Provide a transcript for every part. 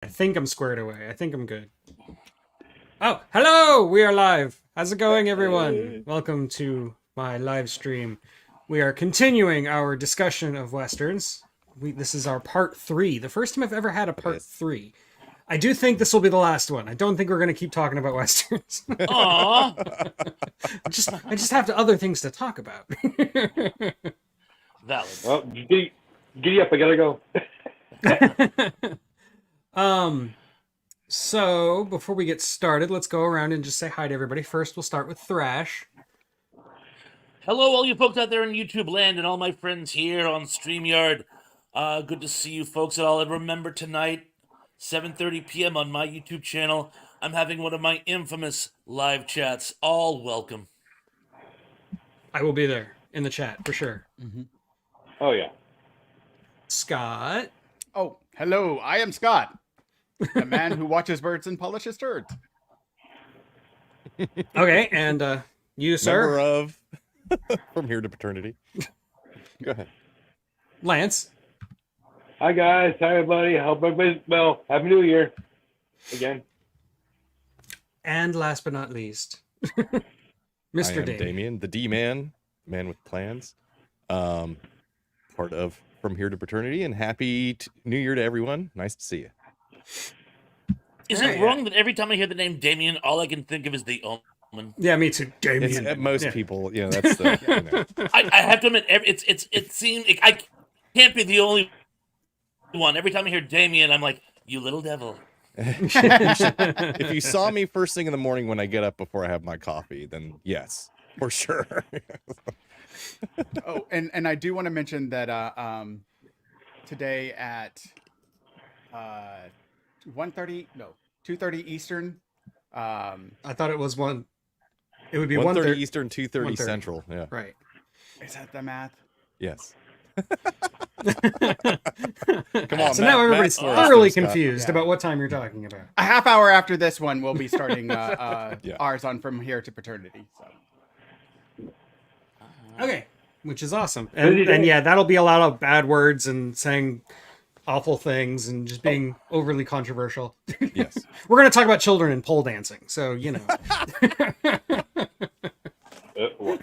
I think I'm squared away. I think I'm good. Oh, hello! We are live. How's it going, everyone? Welcome to my live stream. We are continuing our discussion of Westerns. This is our part 3. The first time I've ever had a part 3. I do think this will be the last one. I don't think we're going to keep talking about Westerns. Aww. I just have other things to talk about. Valid. Well, giddy up, I gotta go. So before we get started, let's go around and just say hi to everybody. First, we'll start with Thrash. Hello, all you folks out there in YouTube land and all my friends here on StreamYard. Good to see you folks at all. And remember tonight, 7:30 p.m. on my YouTube channel, I'm having one of my infamous live chats. All welcome. I will be there in the chat for sure. Mm-hmm. Oh, yeah. Scott. Oh, hello. I am Scott, the man who watches birds and polishes turds. Okay, and you, sir? Member of From Here to Paternity. Go ahead. Lance. Hi, guys. Hi, everybody. Hope everybody's well. Happy New Year. Again. And last but not least, I Mr. am Damien. Damien, the D-Man, man with plans. Part of From Here to Paternity, and happy New Year to everyone. Nice to see you. Is it wrong that every time I hear the name Damien, all I can think of is the Omen? Yeah, me too. Damien. It's, most people, that's the. I have to admit, it seems I can't be the only one. Every time I hear Damien, I'm like, you little devil. If you saw me first thing in the morning when I get up before I have my coffee, then yes, for sure. Oh, and I do want to mention that today at 2:30 Eastern. I thought it was one. It would be 1:30 1:30 Eastern, 2:30 1:30. Central. Yeah. Right. Is that the math? Yes. Come on, so Matt. now everybody's Matt, thoroughly Scott. confused Yeah. about what time you're talking about. A half hour after this one, we'll be starting ours on From Here to Paternity. So. Okay, which is awesome. Busy day. And yeah, that'll be a lot of bad words and saying awful things and just being overly controversial. Yes. We're going to talk about children and pole dancing, so you know.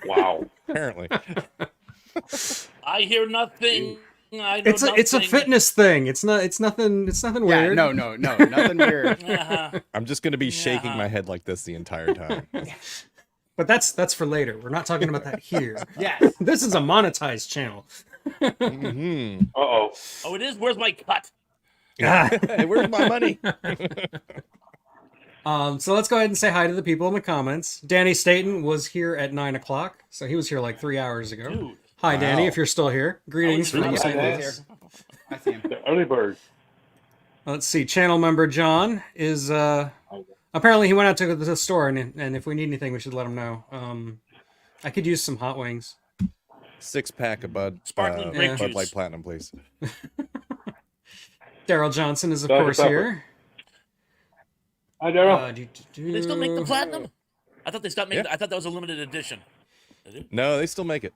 Wow. Apparently. I hear nothing. I know It's a fitness thing. It's nothing Yeah, weird. no, nothing weird. Uh-huh. I'm just going to be shaking Yeah. my head like this the entire time. But that's for later. We're not talking about that here. Yes. This is a monetized channel. Mm-hmm. Uh-oh. Oh, it is? Where's my cut? Hey, where's my money? So let's go ahead and say hi to the people in the comments. Danny Staten was here at 9 o'clock, so he was here like 3 hours ago. Dude. Hi, Wow. Danny, if you're still here. Greetings Oh, from he's St. really Louis. nice. I see him. The early bird. Let's see. Channel member John is apparently he went out to the store, and if we need anything, we should let him know. I could use some hot wings. 6-pack of Bud Sparkling grape Bud juice. Light Platinum, please. Daryl Johnson is of Dr. course Pepper. here. Hi, Daryl. They still make the platinum? I thought they stopped making. Yeah. I thought that was a limited edition. They do? No, they still make it.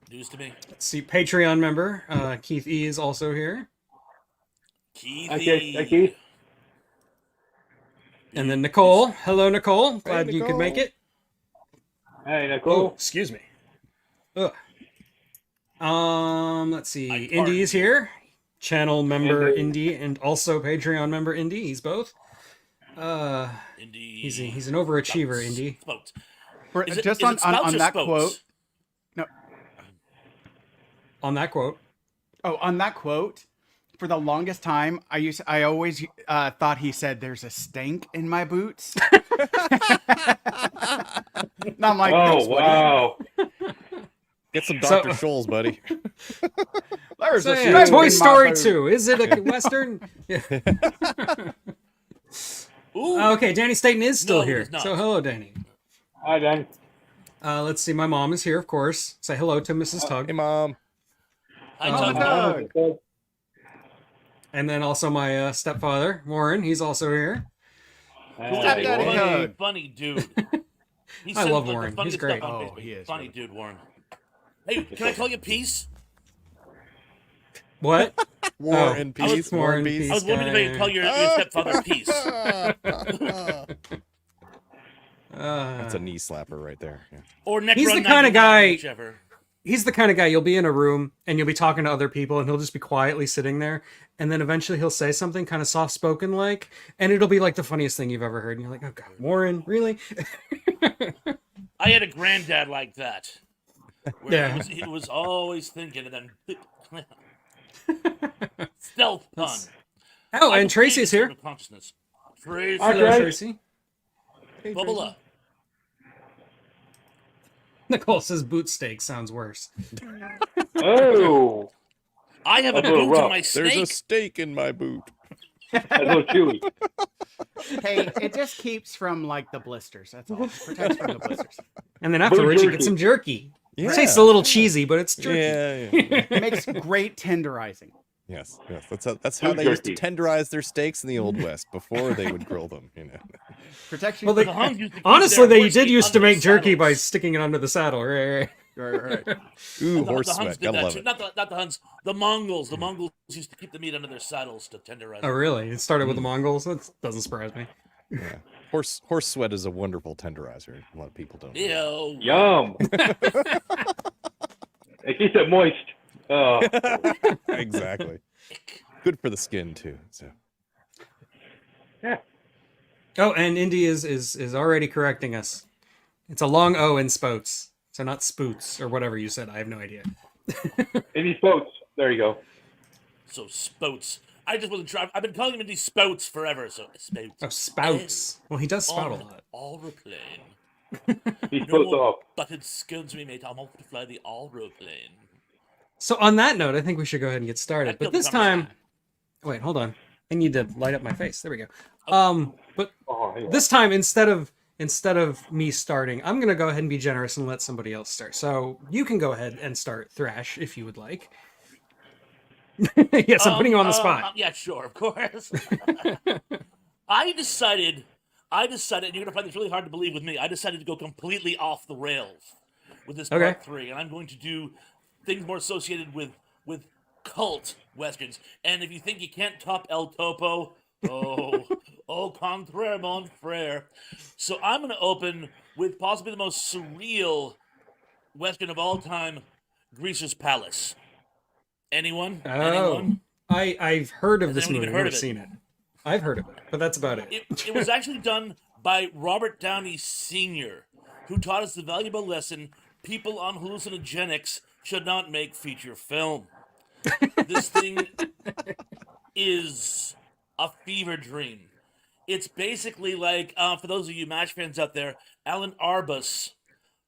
News to me. Let's see. Patreon member Keith E is also here, Hi, Keith. and then Nicole. Hello, Nicole. Glad you could make Nicole. it. Hey, Oh, Nicole. excuse me. Ugh. Let's see. I Indy is here. Channel member Indy. Indy and also Patreon member Indy. He's both. Indeed. He's an overachiever, Indy. Spouts. For- Is it- just is on, it spouts or that spokes? quote. On that quote. Oh, on that quote, for the longest time, I always thought he said, "There's a stank in my boots." And I'm like, Oh, "Thanks, buddy." wow. Get some So- Dr. Scholl's, buddy. There's So, a yeah, stank Toy in my Story boot. 2. Is it a Western? Yeah. Ooh. Okay, Danny Staten is still No, here. he's not. So hello, Danny. Hi, Dan. Let's see. My mom is here, of course. Say hello to Mrs. Tug. Hey, Mom. Hi, Oh, Tug. Tug. And then also my stepfather, Warren. He's also here. Cool. Step Daddy funny, Tug. funny dude. He I sends, love like, the Warren. funniest He's great. stuff on Oh, Facebook. he is Funny really dude, Warren. Hey, can I call you Peace? What? War Oh, and I was- peace. War and War and peace. I was wondering if I could call your stepfather Peace. That's a knee slapper right there. Yeah. Or Necron He's the 99, kinda guy- whichever. He's the kind of guy you'll be in a room and you'll be talking to other people and he'll just be quietly sitting there and then eventually he'll say something kind of soft spoken like and it'll be like the funniest thing you've ever heard and you're like, oh god, Warren, really? I had a granddad like that. Where Yeah. he was always thinking and then stealth pun. Oh, I and was Tracy's playing here. Stream of Consciousness. Tracy. Hi, Hello, Tracy. Tracy. Hey, Tracy. Bubba. Nicole says boot steak sounds worse. Oh, I have a That's a little boot in rough. my There's a snake. steak in my boot. that's a little chewy. Hey, it just keeps from like the blisters. That's all. It protects from the blisters. And then afterwards you get jerky. some jerky. Yeah. It tastes a little cheesy, but it's jerky. Yeah. It makes great tenderizing. Yes. That's how Boot they used to jerky. tenderize their steaks in the Old West before they would grill them. Protects you. Well, from The Huns used to keep Honestly, their they horse did meat used to under make jerky by saddles. sticking it under the saddle. Right. Right. Ooh, The horse Huns sweat. did Gotta that love too. it. Not the Huns. The Mongols. The Mongols used to keep the meat under their saddles to tenderize. Oh, it. really? It started with the Mongols? That doesn't surprise me. Yeah. Horse sweat is a wonderful tenderizer. A lot of people don't. know. Ew. Yum. It keeps it moist. Oh, Exactly. Good for the skin too. So yeah. Oh, and Indy is already correcting us. It's a long O in spoats. So not spoots or whatever you said. I have no idea. Any boats. There you go. So spoats. I just wasn't sure. I've been calling him these spouts forever. So spouts. Oh, spouts. Well, he does spout a lot. Aeroplane. He's No supposed more off. butted scones me, mate. I'm off to fly the aeroplane. So on that note, I think we should go ahead and get started. But this time, wait, hold on. I need to light up my face. There we go. But Oh, yeah. this time instead of me starting, I'm gonna go ahead and be generous and let somebody else start. So you can go ahead and start, Thrash, if you would like. Yes, I'm putting you on the spot. Yeah, sure, of course. I decided, and you're gonna find this really hard to believe with me. I decided to go completely off the rails with this Okay. part 3, and I'm going to do things more associated with cult westerns. And if you think you can't top El Topo, au contraire, mon frere. So I'm gonna open with possibly the most surreal western of all time, Gres Palace. Anyone? Oh, Anyone? I've heard of Has this anyone movie. even I've heard never of it? seen it. I've heard of it, but that's about it. It was actually done by Robert Downey Sr., who taught us the valuable lesson: people on hallucinogenics should not make feature film. This thing is a fever dream. It's basically like, for those of you MASH fans out there, Alan Arbus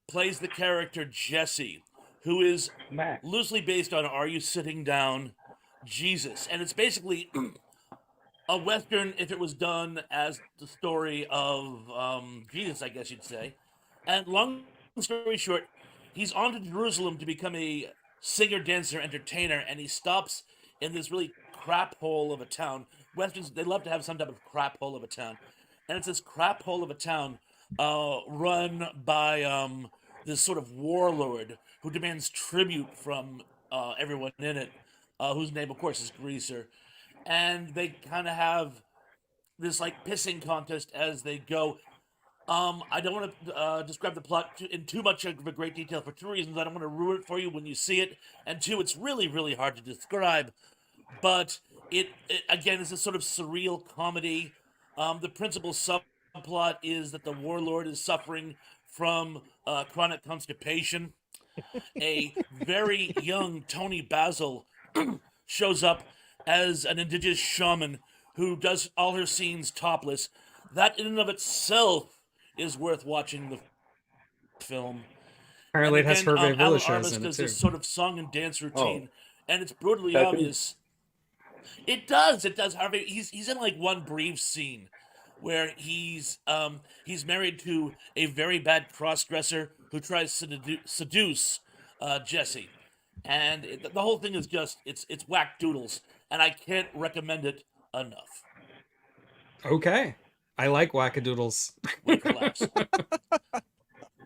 plays the character Jesse, who is Max. loosely based on Are You Sitting Down, Jesus. And it's basically a Western if it was done as the story of Jesus, I guess you'd say. And long story short, he's on to Jerusalem to become a singer, dancer, entertainer, and he stops in this really crap hole of a town. Westerns, they love to have some type of crap hole of a town. And it's this crap hole of a town run by this sort of warlord who demands tribute from everyone in it, whose name, of course, is Greaser. And they kind of have this like pissing contest as they go. I don't want to describe the plot in too much of a great detail for two reasons. I don't want to ruin it for you when you see it, and two, it's really, really hard to describe. But it again is a sort of surreal comedy. The principal subplot is that the warlord is suffering from chronic constipation. A very young Tony Basil shows up as an indigenous shaman who does all her scenes topless. That in and of itself is worth watching the film. Apparently, it And has again, Hervé Alan Villechaize Arbus in it does too. this sort of song and dance routine, and it's brutally That's obvious. It does. Harvey, he's in like one brief scene where he's married to a very bad cross-dresser who tries to seduce Jesse, and the whole thing is just it's whack doodles, and I can't recommend it enough. Okay, I like wackadoodles. We collapse.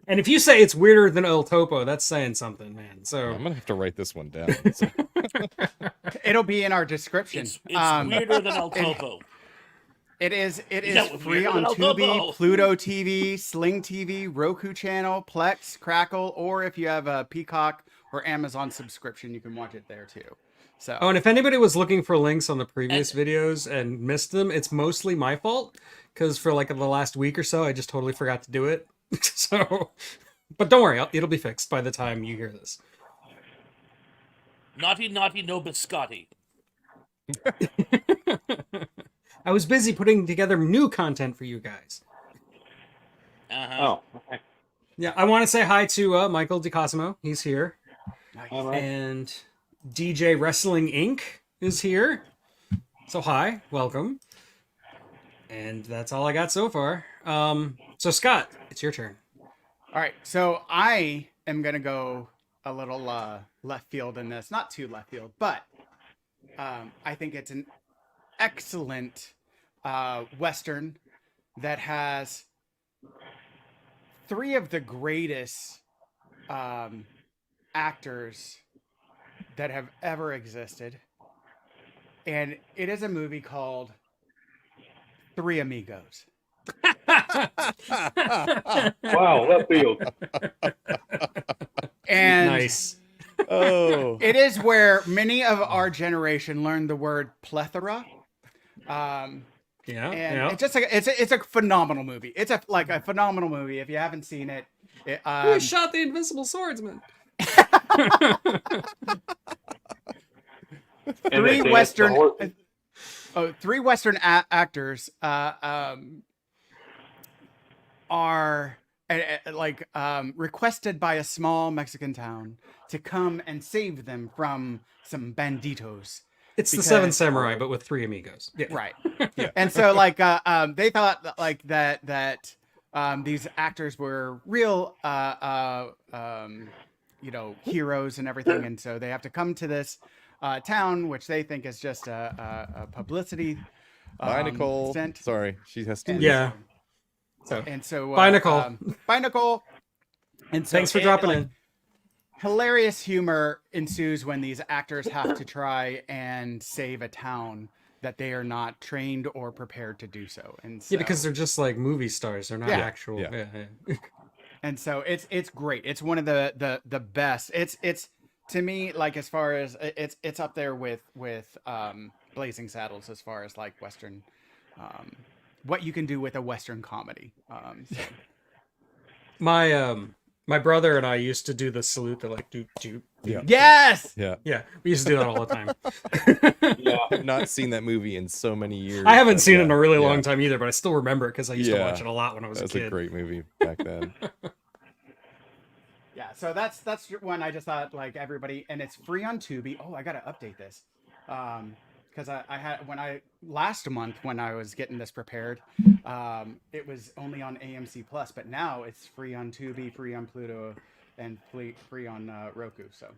And if you say it's weirder than El Topo, that's saying something, man. I'm So gonna have to write this one down. So, It'll be in our description. It's weirder than El Topo. It is Yeah, free weirder on than El Tubi, Topo. Pluto TV, Sling TV, Roku channel, Plex, Crackle, or if you have a Peacock or Amazon subscription, you can watch it there too. So oh, and if anybody was looking for links on the previous videos and missed them, it's mostly my fault because for like the last week or so, I just totally forgot to do it. So, but don't worry, it'll be fixed by the time you hear this. Naughty, naughty, no biscotti. I was busy putting together new content for you guys. Uh-huh. Oh, okay. Yeah, I want to say hi to Michael DeCosmo. He's here. All right. And DJ Wrestling Inc. is here. So hi, welcome. And that's all I got so far. So Scott, it's your turn. all right, so I am gonna go a little left field in this, not too left field, but I think it's an excellent Western that has three of the greatest actors that have ever existed. And it is a movie called Three Amigos. Wow, left field. And Nice. oh, it is where many of our generation learned the word plethora. Yeah. And Yeah. it's just like it's a phenomenal movie. It's a phenomenal movie. If you haven't seen it, Who shot the Invisible Swordsman? And three they Western danced three Western actors are requested by a small Mexican town to come and save them from some banditos. It's the Because- Seven Samurai, but with three amigos. Yeah. Right. Yeah. And so they thought that these actors were real heroes and everything, and so they have to come to this town, which they think is just a publicity bye, Nicole. stunt. Sorry, she has to. And- leave. Yeah. So And so Bye, Nicole. Bye, Nicole. And so thanks for dropping in. Hilarious humor ensues when these actors have to try and save a town that they are not trained or prepared to do so. And so, Yeah, because they're just like movie stars. They're not Yeah. actual. Yeah. Yeah. and so it's great. It's one of the best. It's to me, like, as far as it's up there with Blazing Saddles as far as like Western, what you can do with a Western comedy. So. My brother and I used to do the salute that like do. Yeah. Yes. Yeah. Yeah, we used to do that all the time. Yeah. I've not seen that movie in so many years. I haven't but seen it in yeah, a really yeah. long time either, but I still remember it because I used to Yeah. watch it a lot when I was That a was kid. a great movie back then. Yeah, so that's one I just thought like everybody, and it's free on Tubi. Oh, I gotta update this, because I had last month when I was getting this prepared, it was only on AMC Plus, but now it's free on Tubi, free on Pluto, and free on Roku. So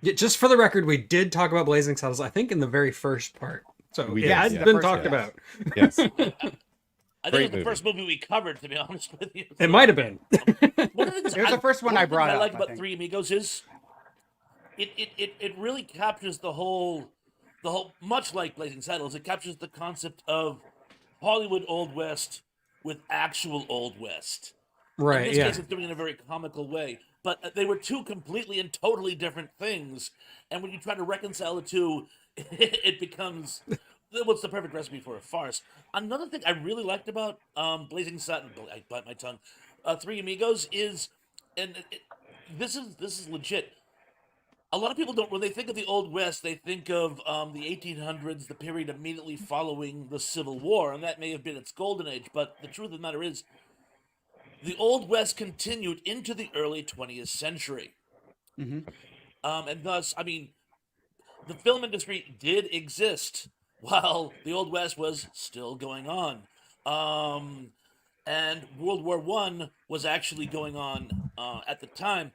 Yeah, just for the record, we did talk about Blazing Saddles, I think, in the very first part. So We it did, has yeah. been The first talked one. about. Yes. I Great think it's the first movie we covered, to be honest with you. It might have been. One of the things It was the first one I brought I up, like I about think. Three Amigos is it really captures the whole much like Blazing Saddles. It captures the concept of Hollywood Old West with actual Old West. In Right, this yeah. case, it's doing it in a very comical way. But they were two completely and totally different things. And when you try to reconcile the two, it becomes what's the perfect recipe for a farce. Another thing I really liked about Blazing Saddles, I bite my tongue, Three Amigos is, and this is legit. A lot of people don't, when they think of the Old West, they think of the 1800s, the period immediately following the Civil War, and that may have been its golden age. But the truth of the matter is, the Old West continued into the early 20th century. Mhm. And thus, I mean, the film industry did exist while the Old West was still going on. And World War I was actually going on at the time.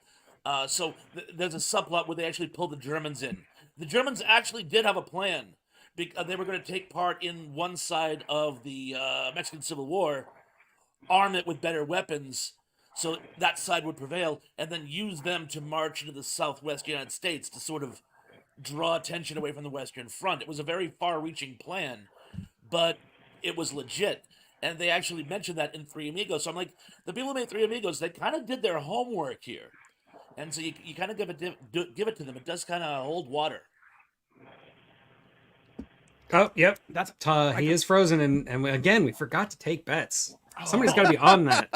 So there's a subplot where they actually pull the Germans in. The Germans actually did have a plan. They were going to take part in one side of the Mexican Civil War, arm it with better weapons, So that side would prevail, and then use them to march into the southwest United States to sort of draw attention away from the Western Front. It was a very far-reaching plan, but it was legit. And they actually mentioned that in Three Amigos. So I'm like, the people who made Three Amigos, they kind of did their homework here. And so you kind of give it to them. It does kind of hold water. Oh, yep. That's He is frozen, and again, we forgot to take bets. Somebody's got to be on that.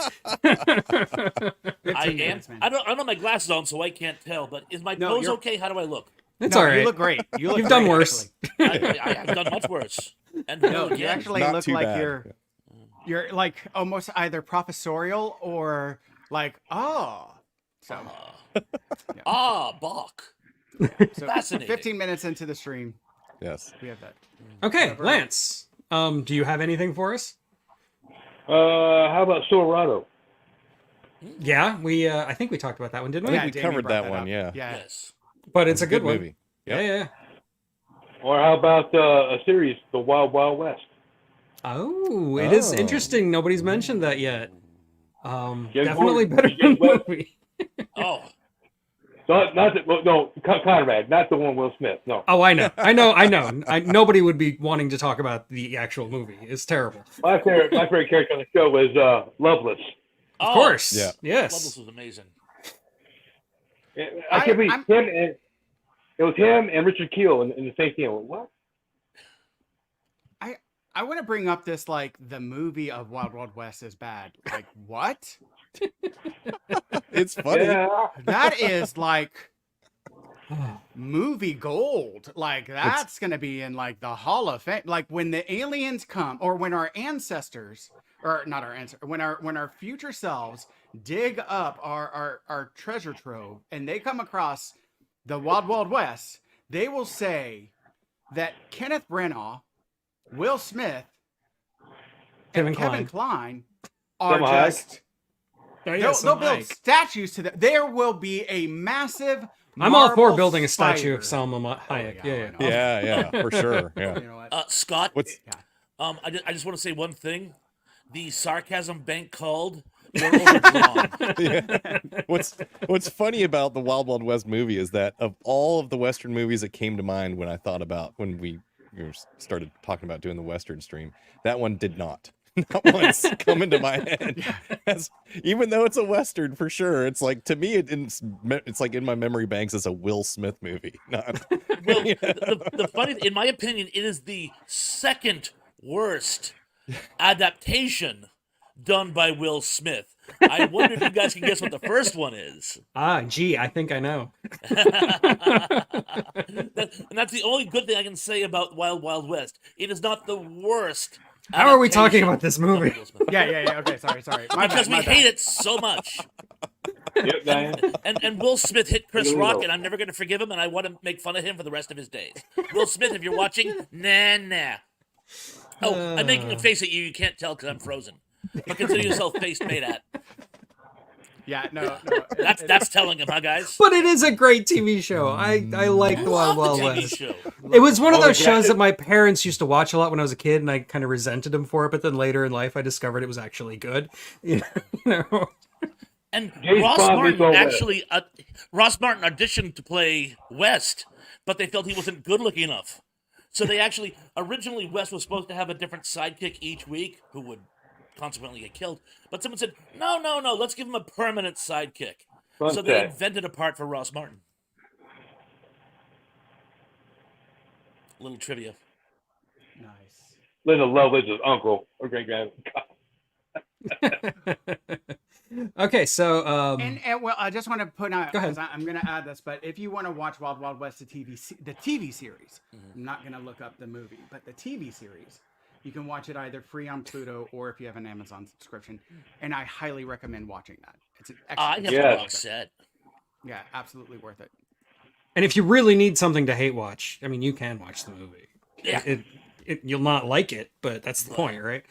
15 minutes, man. I don't have my glasses on, so I can't tell. But is my No, pose you're- okay? How do I look? It's No, all right. You look great. You look You've done great, worse. actually. I have done much worse. And No, you again. actually Not look too like bad. you're like almost either professorial or like So, Bach. so Fascinating. 15 minutes into the stream, Yes. we have that. Okay, Lance. Do you have anything for us? How about Silverado? Yeah, I think we talked about that one, didn't we? Yeah. we Jamie covered brought that one, up. yeah. Yes. But it's a good, movie. one. Yep. Yeah. Or how about a series, The Wild Wild West? Oh, it is Oh. interesting. Nobody's mentioned that yet. Yes, Definitely Gordon, better yes, than the West. movie. Oh, No, Conrad, not the one Will Smith. No. Oh, I know. Nobody would be wanting to talk about the actual movie. It's terrible. My favorite character on the show was Loveless. Of course. Yeah. Yes. Loveless was amazing. I can't believe him and it was him and Richard Kiel in the same scene. What? I want to bring up this like the movie of Wild Wild West is bad. Like what? It's funny. Yeah. That is like movie gold. Like that's gonna be in like the Hall of Fame. Like when the aliens come, or when our ancestors, or not our ancestors, when our future selves dig up our treasure trove and they come across the Wild Wild West, they will say that Kenneth Branagh, Will Smith, and Kevin Kline are Salma Hayek. just. They'll build statues to them. There will be a massive. I'm all for marble building a statue of spider. Salma Hayek. yeah, I Yeah. know. Yeah, for sure. Yeah. You know what? Scott, What's I just want to say one thing. The sarcasm bank called. They're overdrawn. yeah. What's funny about the Wild Wild West movie is that of all of the Western movies that came to mind when I thought about when we started talking about doing the Western stream, that one did not. Not once come into my head. Even though it's a Western for sure, it's like to me it's like in my memory banks as a Will Smith movie. Not, Well, the funny, in my opinion, it is the second worst adaptation done by Will Smith. I wonder if you guys can guess what the first one is. Gee, I think I know. And that's the only good thing I can say about Wild Wild West. It is not the worst. How are we talking adaptation about this of movie? Will Smith. Yeah. Okay, sorry. My Because bad, we hate it so much. Yep, Diane. And Will Smith hit Chris No. Rock, and I'm never going to forgive him, and I want to make fun of him for the rest of his days. Will Smith, if you're watching, nah. Oh, I'm making a face at you. You can't tell because I'm frozen. But consider yourself face made at. Yeah, no. That's telling him, huh, guys? But it is a great TV show. I like the Wild Love the Wild TV West. show. It was one of Oh, those yeah. shows that my parents used to watch a lot when I was a kid, and I kind of resented them for it. But then later in life, I discovered it was actually good. You know? And James Ross Bond Martin is all actually, Ross Martin auditioned to play West, but they felt he wasn't good looking enough. So they actually, originally West was supposed to have a different sidekick each week who would consequently get killed. But someone said, no, let's give him a permanent sidekick. So they Sunset. invented a part for Ross Martin. Little trivia. Nice. Linda Lovelace's uncle or great grand. Okay, so And well, I just want to put out, Go ahead. because I'm going to add this, but if you want to watch Wild Wild West, the TV series, I'm not going to look up the movie, but the TV series, you can watch it either free on Pluto or if you have an Amazon subscription, and I highly recommend watching that. It's an I excellent have Yes. the box set. Yeah, absolutely worth it. and if you really need something to hate watch, I mean, you can watch the movie. Yeah. You'll not like it, but that's the point, right?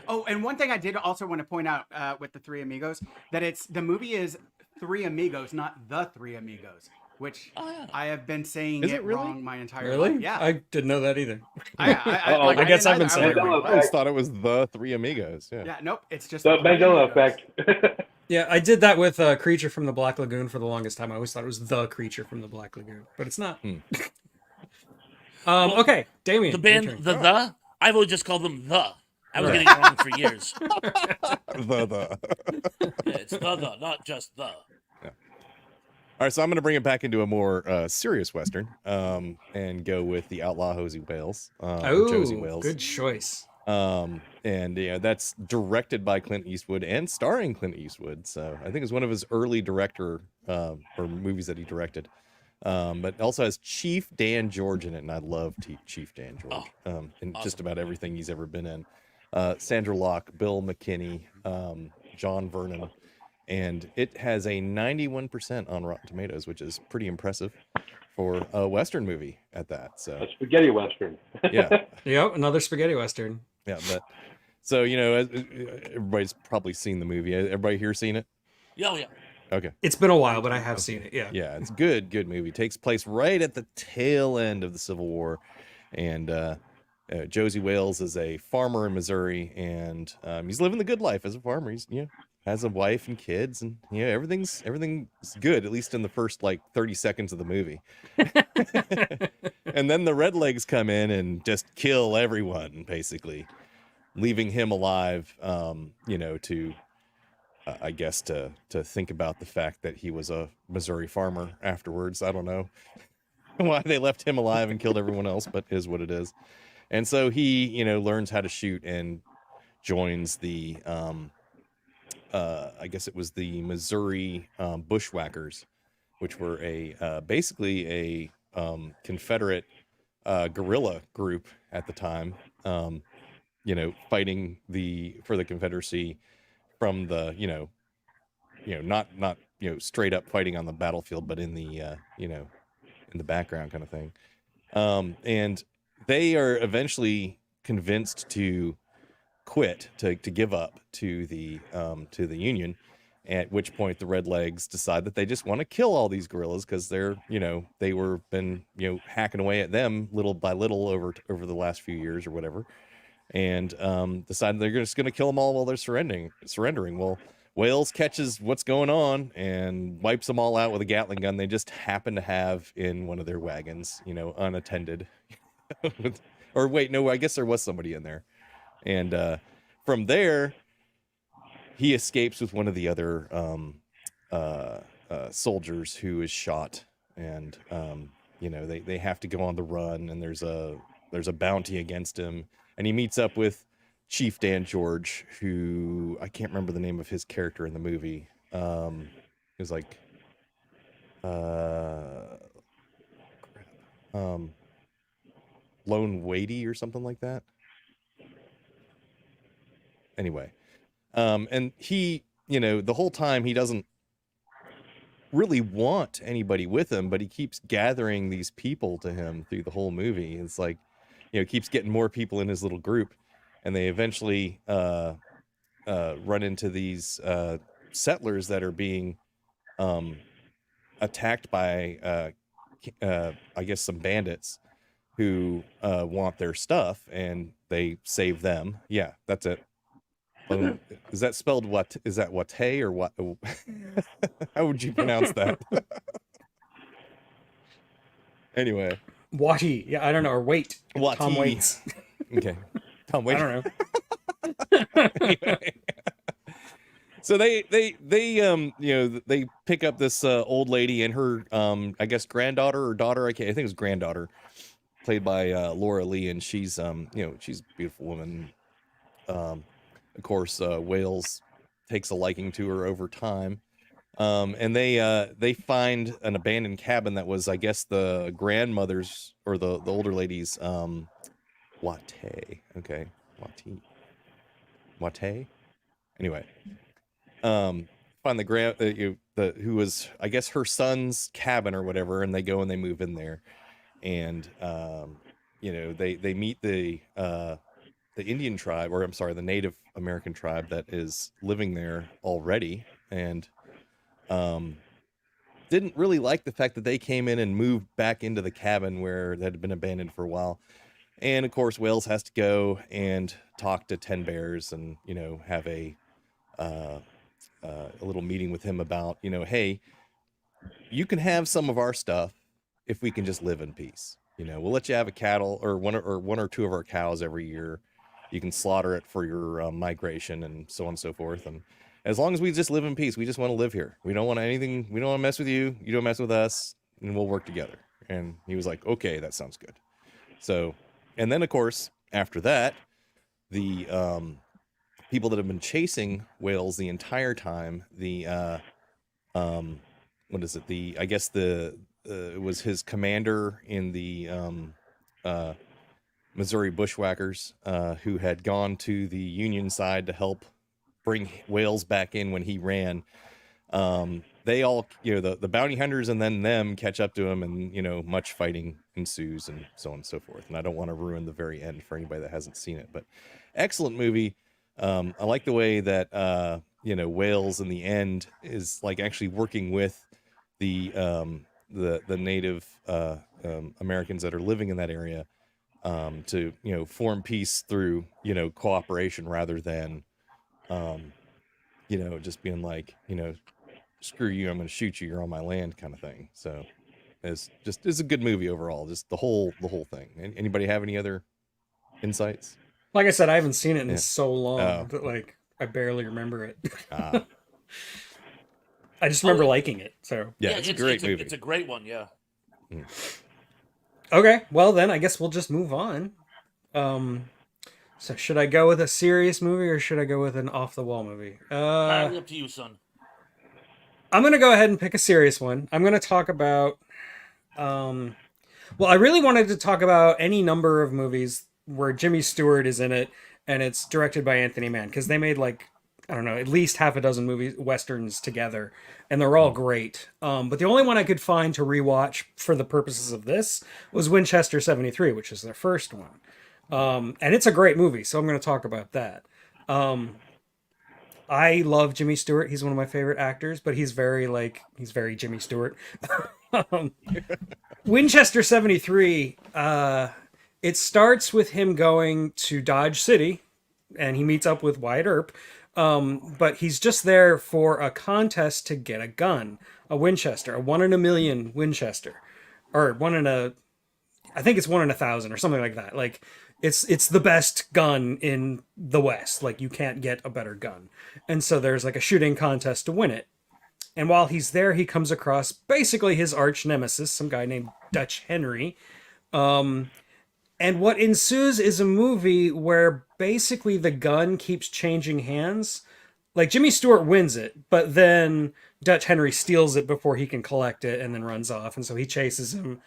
Oh, and one thing I did also want to point out with the Three Amigos, that the movie is Three Amigos, not the Three Amigos. which Oh yeah. I have been saying Is it it really? wrong my entire Really? life. Yeah. I didn't know that either. Uh-oh. Like, I guess didn't I've been either. I was saying like, it wait, wrong. I what? just thought it was the Three Amigos. Yeah. Yeah, nope. It's just The the Three Mandela Amigos. effect. Yeah, I did that with Creature from the Black Lagoon for the longest time. I always thought it was the Creature from the Black Lagoon, but it's not. Hmm. Well, Okay, Damien, The band, your turn. the I've always just called them the. I was Right. getting it wrong for years. the. Yeah, it's the, not just the. All right, so I'm going to bring it back into a more serious Western and go with the Outlaw Josie Wales. Or Josie Oh, Wales. good choice. And that's directed by Clint Eastwood and starring Clint Eastwood. So I think it's one of his early director or movies that he directed. But also has Chief Dan George in it, and I love Chief Dan George. In just about everything he's ever been in. Sandra Locke, Bill McKinney, John Vernon. And it has a 91% on Rotten Tomatoes, which is pretty impressive for a Western movie at that. So A spaghetti Western. yeah, Yep, another spaghetti Western. yeah. But so everybody's probably seen the movie. Everybody here seen it? Oh yeah. Okay. It's been a while, but I have seen it, yeah. Yeah, it's good movie. Takes place right at the tail end of the Civil War, and Josie Wales is a farmer in Missouri, and he's living the good life as a farmer. He's has a wife and kids, and everything's good, at least in the first like 30 seconds of the movie. And then the Redlegs come in and just kill everyone, basically, leaving him alive. To I guess to think about the fact that he was a Missouri farmer afterwards. I don't know why they left him alive and killed everyone else, but is what it is. And so he, learns how to shoot and joins the I guess it was the Missouri Bushwhackers, which were basically a Confederate guerrilla group at the time, fighting for the Confederacy from the, not straight up fighting on the battlefield, but in the, in the background kind of thing. And they are eventually convinced to quit, to give up to the Union, at which point the Redlegs decide that they just want to kill all these guerrillas because they're they were been hacking away at them little by little over the last few years or whatever, and decide they're just going to kill them all while they're surrendering. Well, Wales catches what's going on and wipes them all out with a Gatling gun they just happen to have in one of their wagons, unattended. Or wait, no, I guess there was somebody in there. And from there, he escapes with one of the other soldiers who is shot, and they have to go on the run, and there's a bounty against him, and he meets up with Chief Dan George, who I can't remember the name of his character in the movie. It was like Lone Wadey or something like that. Anyway, and he, the whole time he doesn't really want anybody with him, but he keeps gathering these people to him through the whole movie. It's like, keeps getting more people in his little group, and they eventually run into these settlers that are being attacked by, I guess, some bandits who want their stuff, and they save them. Yeah, that's it. Is that spelled what? Is that Watay or what? How would you pronounce that? Anyway. Watty. Yeah, I don't know. Or Wait. Watty. Tom Waits. Okay. Tom Waits. I don't know. Anyway. So they they pick up this old lady and her I guess granddaughter or daughter, I think it was granddaughter, played by Laura Lee, and she's she's a beautiful woman. Of course, Wales takes a liking to her over time, and they find an abandoned cabin that was, I guess, the grandmother's or the older lady's Watay. Okay, Watay. Anyway, find the who was, I guess, her son's cabin or whatever, and they go and they move in there, and they meet the Indian tribe, or I'm sorry, the Native American tribe that is living there already, and didn't really like the fact that they came in and moved back into the cabin where that had been abandoned for a while. And of course, Wales has to go and talk to 10 Bears and, have a little meeting with him about, hey, you can have some of our stuff if we can just live in peace. We'll let you have a cattle or one or two of our cows every year. You can slaughter it for your migration and so on and so forth. And as long as we just live in peace, we just want to live here. We don't want anything. We don't want to mess with you. You don't mess with us, and we'll work together. And he was like, okay, that sounds good. So, and then of course, after that, the people that have been chasing Wales the entire time, what is it? I guess it was his commander in the Missouri Bushwhackers, who had gone to the Union side to help bring Wales back in when he ran. They all, the bounty hunters and then them catch up to him, and much fighting ensues and so on and so forth. And I don't want to ruin the very end for anybody that hasn't seen it, but excellent movie. I like the way that Wales in the end is like actually working with the native Americans that are living in that area to form peace through cooperation rather than just being like screw you, I'm going to shoot you, you're on my land kind of thing. So it's a good movie overall, just the whole thing. Anybody have any other insights? Like I said, I haven't seen it in so long that like I barely remember it. I just remember liking it. So yeah, it's a great movie. It's a great one, yeah. Okay, well then I guess we'll just move on. So should I go with a serious movie or should I go with an off the wall movie? Entirely up to you, son. I'm gonna go ahead and pick a serious one. I'm gonna talk about. Well, I really wanted to talk about any number of movies where Jimmy Stewart is in it, and it's directed by Anthony Mann, because they made like, I don't know, at least half a dozen movies, westerns together, and they're all great. But the only one I could find to rewatch for the purposes of this was Winchester 73, which is their first one. And it's a great movie, so I'm going to talk about that. I love Jimmy Stewart. He's one of my favorite actors, but he's very Jimmy Stewart. Winchester 73, it starts with him going to Dodge City, and he meets up with Wyatt Earp. But he's just there for a contest to get a gun, a Winchester, a 1 in a million Winchester, or I think it's 1 in 1,000 or something like that. Like it's the best gun in the West. Like you can't get a better gun. And so there's like a shooting contest to win it. And while he's there, he comes across basically his arch nemesis, some guy named Dutch Henry. And what ensues is a movie where basically the gun keeps changing hands. Like Jimmy Stewart wins it, but then Dutch Henry steals it before he can collect it and then runs off. And so he chases him.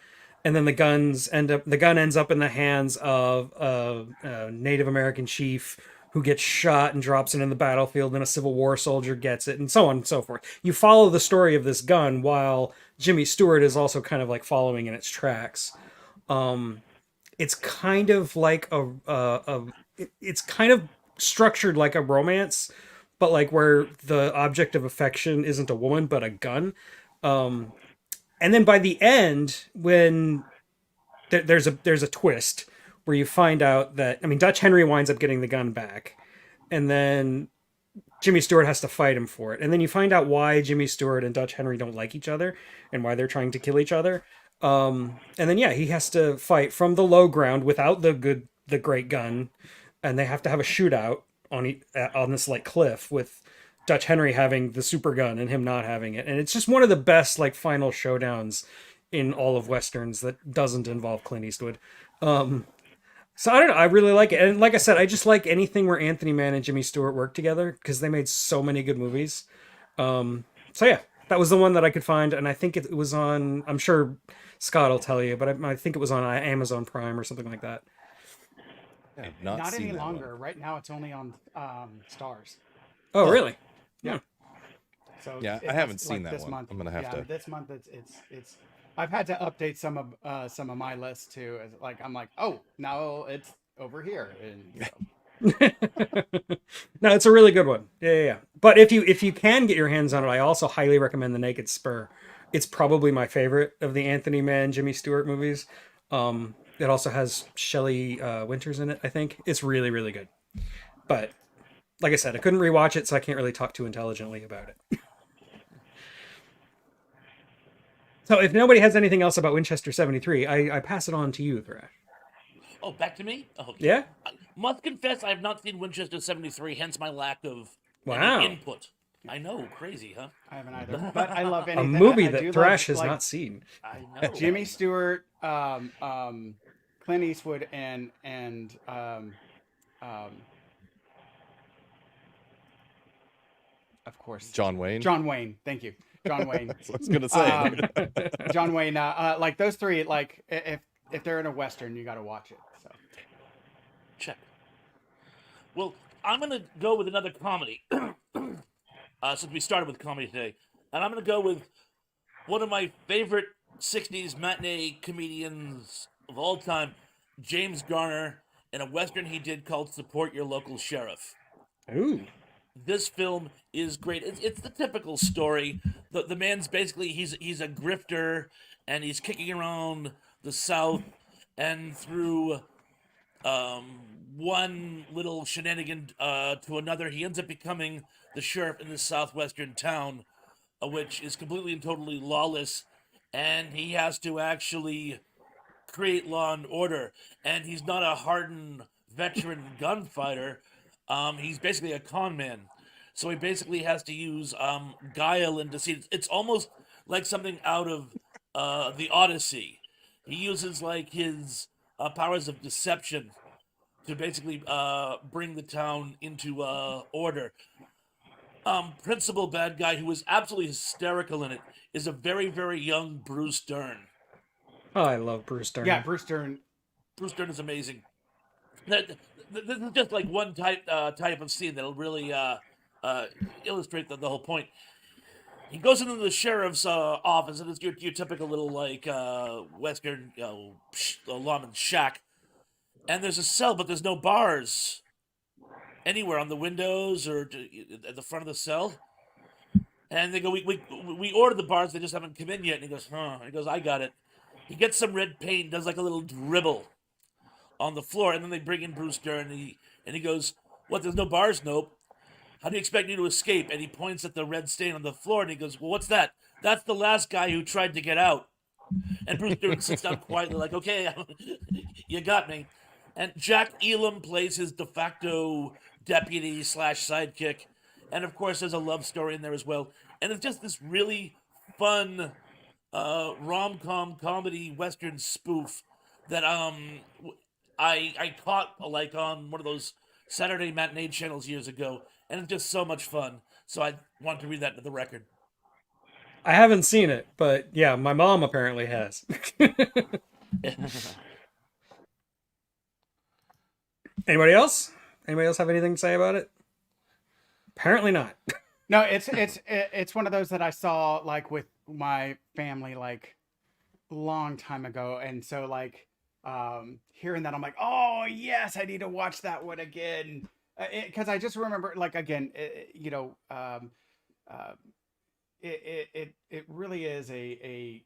And then the gun ends up in the hands of a Native American chief who gets shot and drops it in the battlefield, and a Civil War soldier gets it, and so on and so forth. You follow the story of this gun while Jimmy Stewart is also kind of like following in its tracks. It's kind of like it's kind of structured like a romance, but like where the object of affection isn't a woman but a gun. And then by the end, when there's a twist where you find out that, I mean, Dutch Henry winds up getting the gun back, and then Jimmy Stewart has to fight him for it. And then you find out why Jimmy Stewart and Dutch Henry don't like each other and why they're trying to kill each other. And then, yeah, he has to fight from the low ground without the great gun. And they have to have a shootout on this like cliff with Dutch Henry having the super gun and him not having it. And it's just one of the best like final showdowns in all of Westerns that doesn't involve Clint Eastwood. So I don't know. I really like it. And like I said, I just like anything where Anthony Mann and Jimmy Stewart work together because they made so many good movies. So yeah, that was the one that I could find. And I think it was on, I'm sure Scott will tell you, but I think it was on Amazon Prime or something like that. Yeah, not any longer. One. Right now it's only on Stars. Oh, really? Yeah. So yeah, I haven't seen that this one. Month. I'm gonna have to. This month it's. I've had to update some of my lists too. Like I'm like, oh, now it's over here. And so. No, it's a really good one. Yeah. But if you can get your hands on it, I also highly recommend The Naked Spur. It's probably my favorite of the Anthony Mann, Jimmy Stewart movies. It also has Shelley Winters in it, I think. It's really, really good. But like I said, I couldn't rewatch it, so I can't really talk too intelligently about it. So if nobody has anything else about Winchester 73, I pass it on to you, Thrash. Oh, back to me? Oh, okay. Yeah? I must confess I have not seen Winchester 73, hence my lack of any Wow. input. I know, crazy, huh? I haven't either, but I love A anything. movie I that do Thrash love, has not seen. I know. Jimmy Stewart, Clint Eastwood, and um, of course, John Wayne. John Wayne. Thank you, John Wayne. That's what I was gonna say. John Wayne. Like those three. Like if they're in a western, you got to watch it. So Check. Well, I'm going to go with another comedy. Since we started with comedy today. And I'm going to go with one of my favorite 60s matinee comedians of all time, James Garner, in a Western he did called Support Your Local Sheriff. Ooh. This film is great. It's the typical story. The man's basically he's a grifter and he's kicking around the South, and through um, one little shenanigan to another, he ends up becoming the sheriff in this southwestern town, which is completely and totally lawless, and he has to actually create law and order. And he's not a hardened veteran gunfighter. He's basically a con man. So he basically has to use guile and deceit. It's almost like something out of the Odyssey. He uses like his powers of deception to basically bring the town into order. Principal bad guy who is absolutely hysterical in it is a very, very young Bruce Dern. Oh, I love Bruce Dern. yeah, Bruce Dern. Bruce Dern is amazing. This is just like one type of scene that'll really illustrate the whole point. He goes into the sheriff's office, and it's your typical little like Western lawman shack. And there's a cell, but there's no bars anywhere on the windows or at the front of the cell. And they go, we ordered the bars, they just haven't come in yet. And he goes, huh? And he goes, I got it. He gets some red paint, does like a little dribble on the floor, and then they bring in Bruce Dern, and he goes, what? There's no bars? Nope. How do you expect me to escape? And he points at the red stain on the floor, and he goes, well, what's that? That's the last guy who tried to get out. And Bruce Dern sits down quietly, like, okay, you got me. And Jack Elam plays his de facto deputy / sidekick. And of course, there's a love story in there as well. And it's just this really fun rom-com comedy Western spoof that I caught like on one of those Saturday matinee channels years ago. And it's just so much fun. So I want to read that into the record. I haven't seen it, but yeah, my mom apparently has. Anybody else? Anybody else have anything to say about it? Apparently not. No, it's one of those that I saw like with my family like long time ago, and so like hearing that I'm like, oh yes, I need to watch that one again, because I just remember like again, it really is a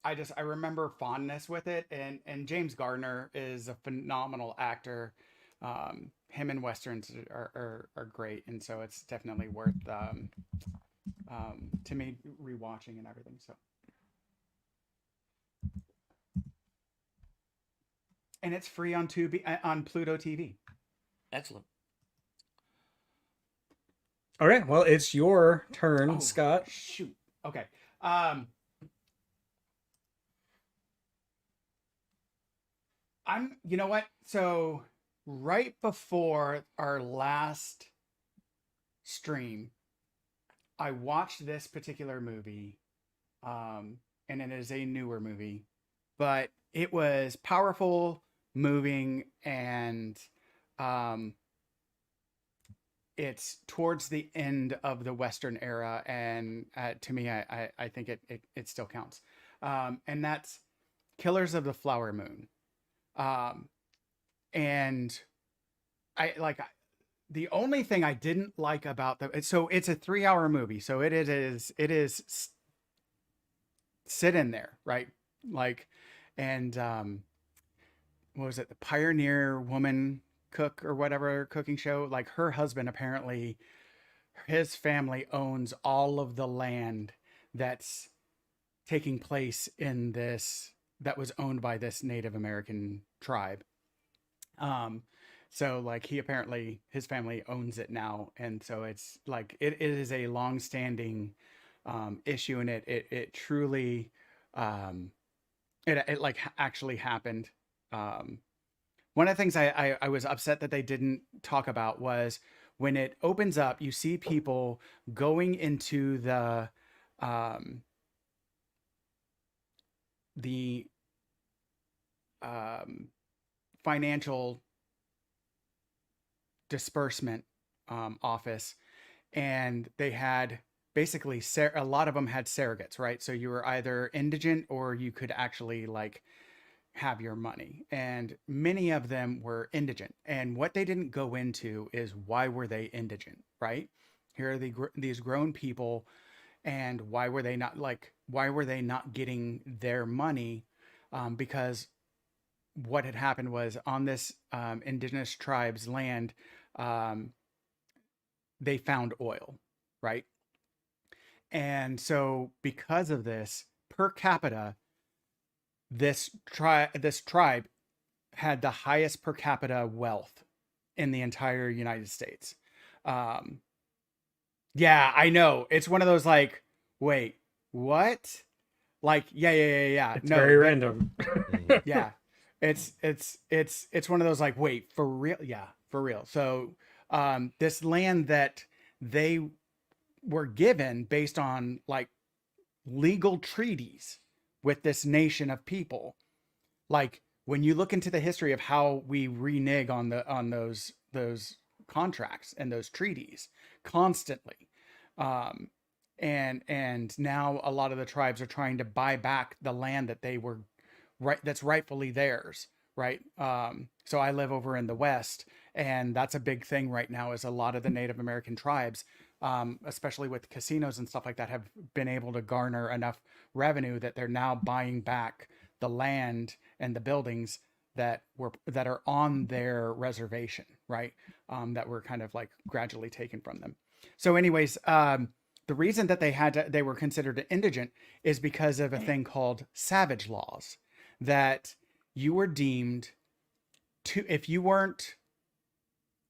I remember fondness with it, and James Gardner is a phenomenal actor. Him and westerns are great, and so it's definitely worth to me rewatching and everything. So, and it's free on on Pluto TV. Excellent. All right, well, it's your turn, Scott. Shoot. Okay. You know what? So right before our last stream, I watched this particular movie, and it is a newer movie, but it was powerful, moving, and it's towards the end of the Western era, and to me, I think it still counts, and that's Killers of the Flower Moon. And I like the only thing I didn't like about so it's a 3-hour movie, so it is sit in there, right? Like, and what was it, the Pioneer Woman Cook or whatever cooking show? Like her husband apparently, his family owns all of the land that's taking place in this, that was owned by this Native American tribe. Um, so like he apparently, his family owns it now, and so it's like it is a long-standing issue, and it truly um, it like actually happened. Um, One of the things I was upset that they didn't talk about was when it opens up, you see people going into um, the um, financial disbursement office, and they had basically a lot of them had surrogates, right? So you were either indigent or you could actually like have your money, and many of them were indigent. And what they didn't go into is why were they indigent, right? Here are these grown people, and why were they not getting their money? Because what had happened was on this indigenous tribe's land, um, they found oil, right? And so because of this, per capita, this tribe had the highest per capita wealth in the entire United States. Um, yeah, I know. It's one of those like, wait, what? Like, yeah. It's No, very random. yeah. It's one of those like, wait, for real? Yeah, for real. So, this land that they were given based on like legal treaties with this nation of people, like when you look into the history of how we renege on those contracts and those treaties constantly, um and now a lot of the tribes are trying to buy back the land that they were that's rightfully theirs, right? So I live over in the West, and that's a big thing right now is a lot of the Native American tribes, especially with casinos and stuff like that, have been able to garner enough revenue that they're now buying back the land and the buildings that are on their reservation, right? That were kind of like gradually taken from them. So anyways, the reason that they were considered indigent is because of a thing called savage laws, that you were deemed to, if you weren't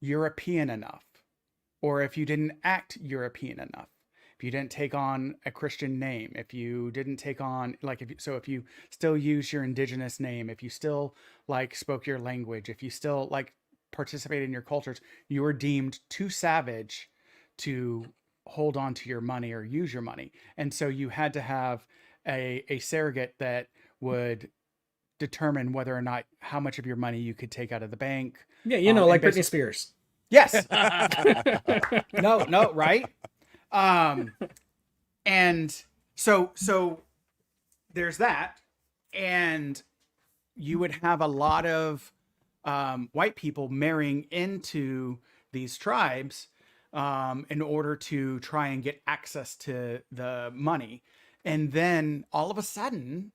European enough, or if you didn't act European enough, if you didn't take on a Christian name, if you didn't take on like if you still use your indigenous name, if you still like spoke your language, if you still like participated in your cultures, you were deemed too savage to hold on to your money or use your money. And so you had to have a surrogate that would determine whether or not how much of your money you could take out of the bank. Yeah, you know, like Britney Spears. Yes. No, right? And so there's that, and you would have a lot of white people marrying into these tribes in order to try and get access to the money. And then all of a sudden,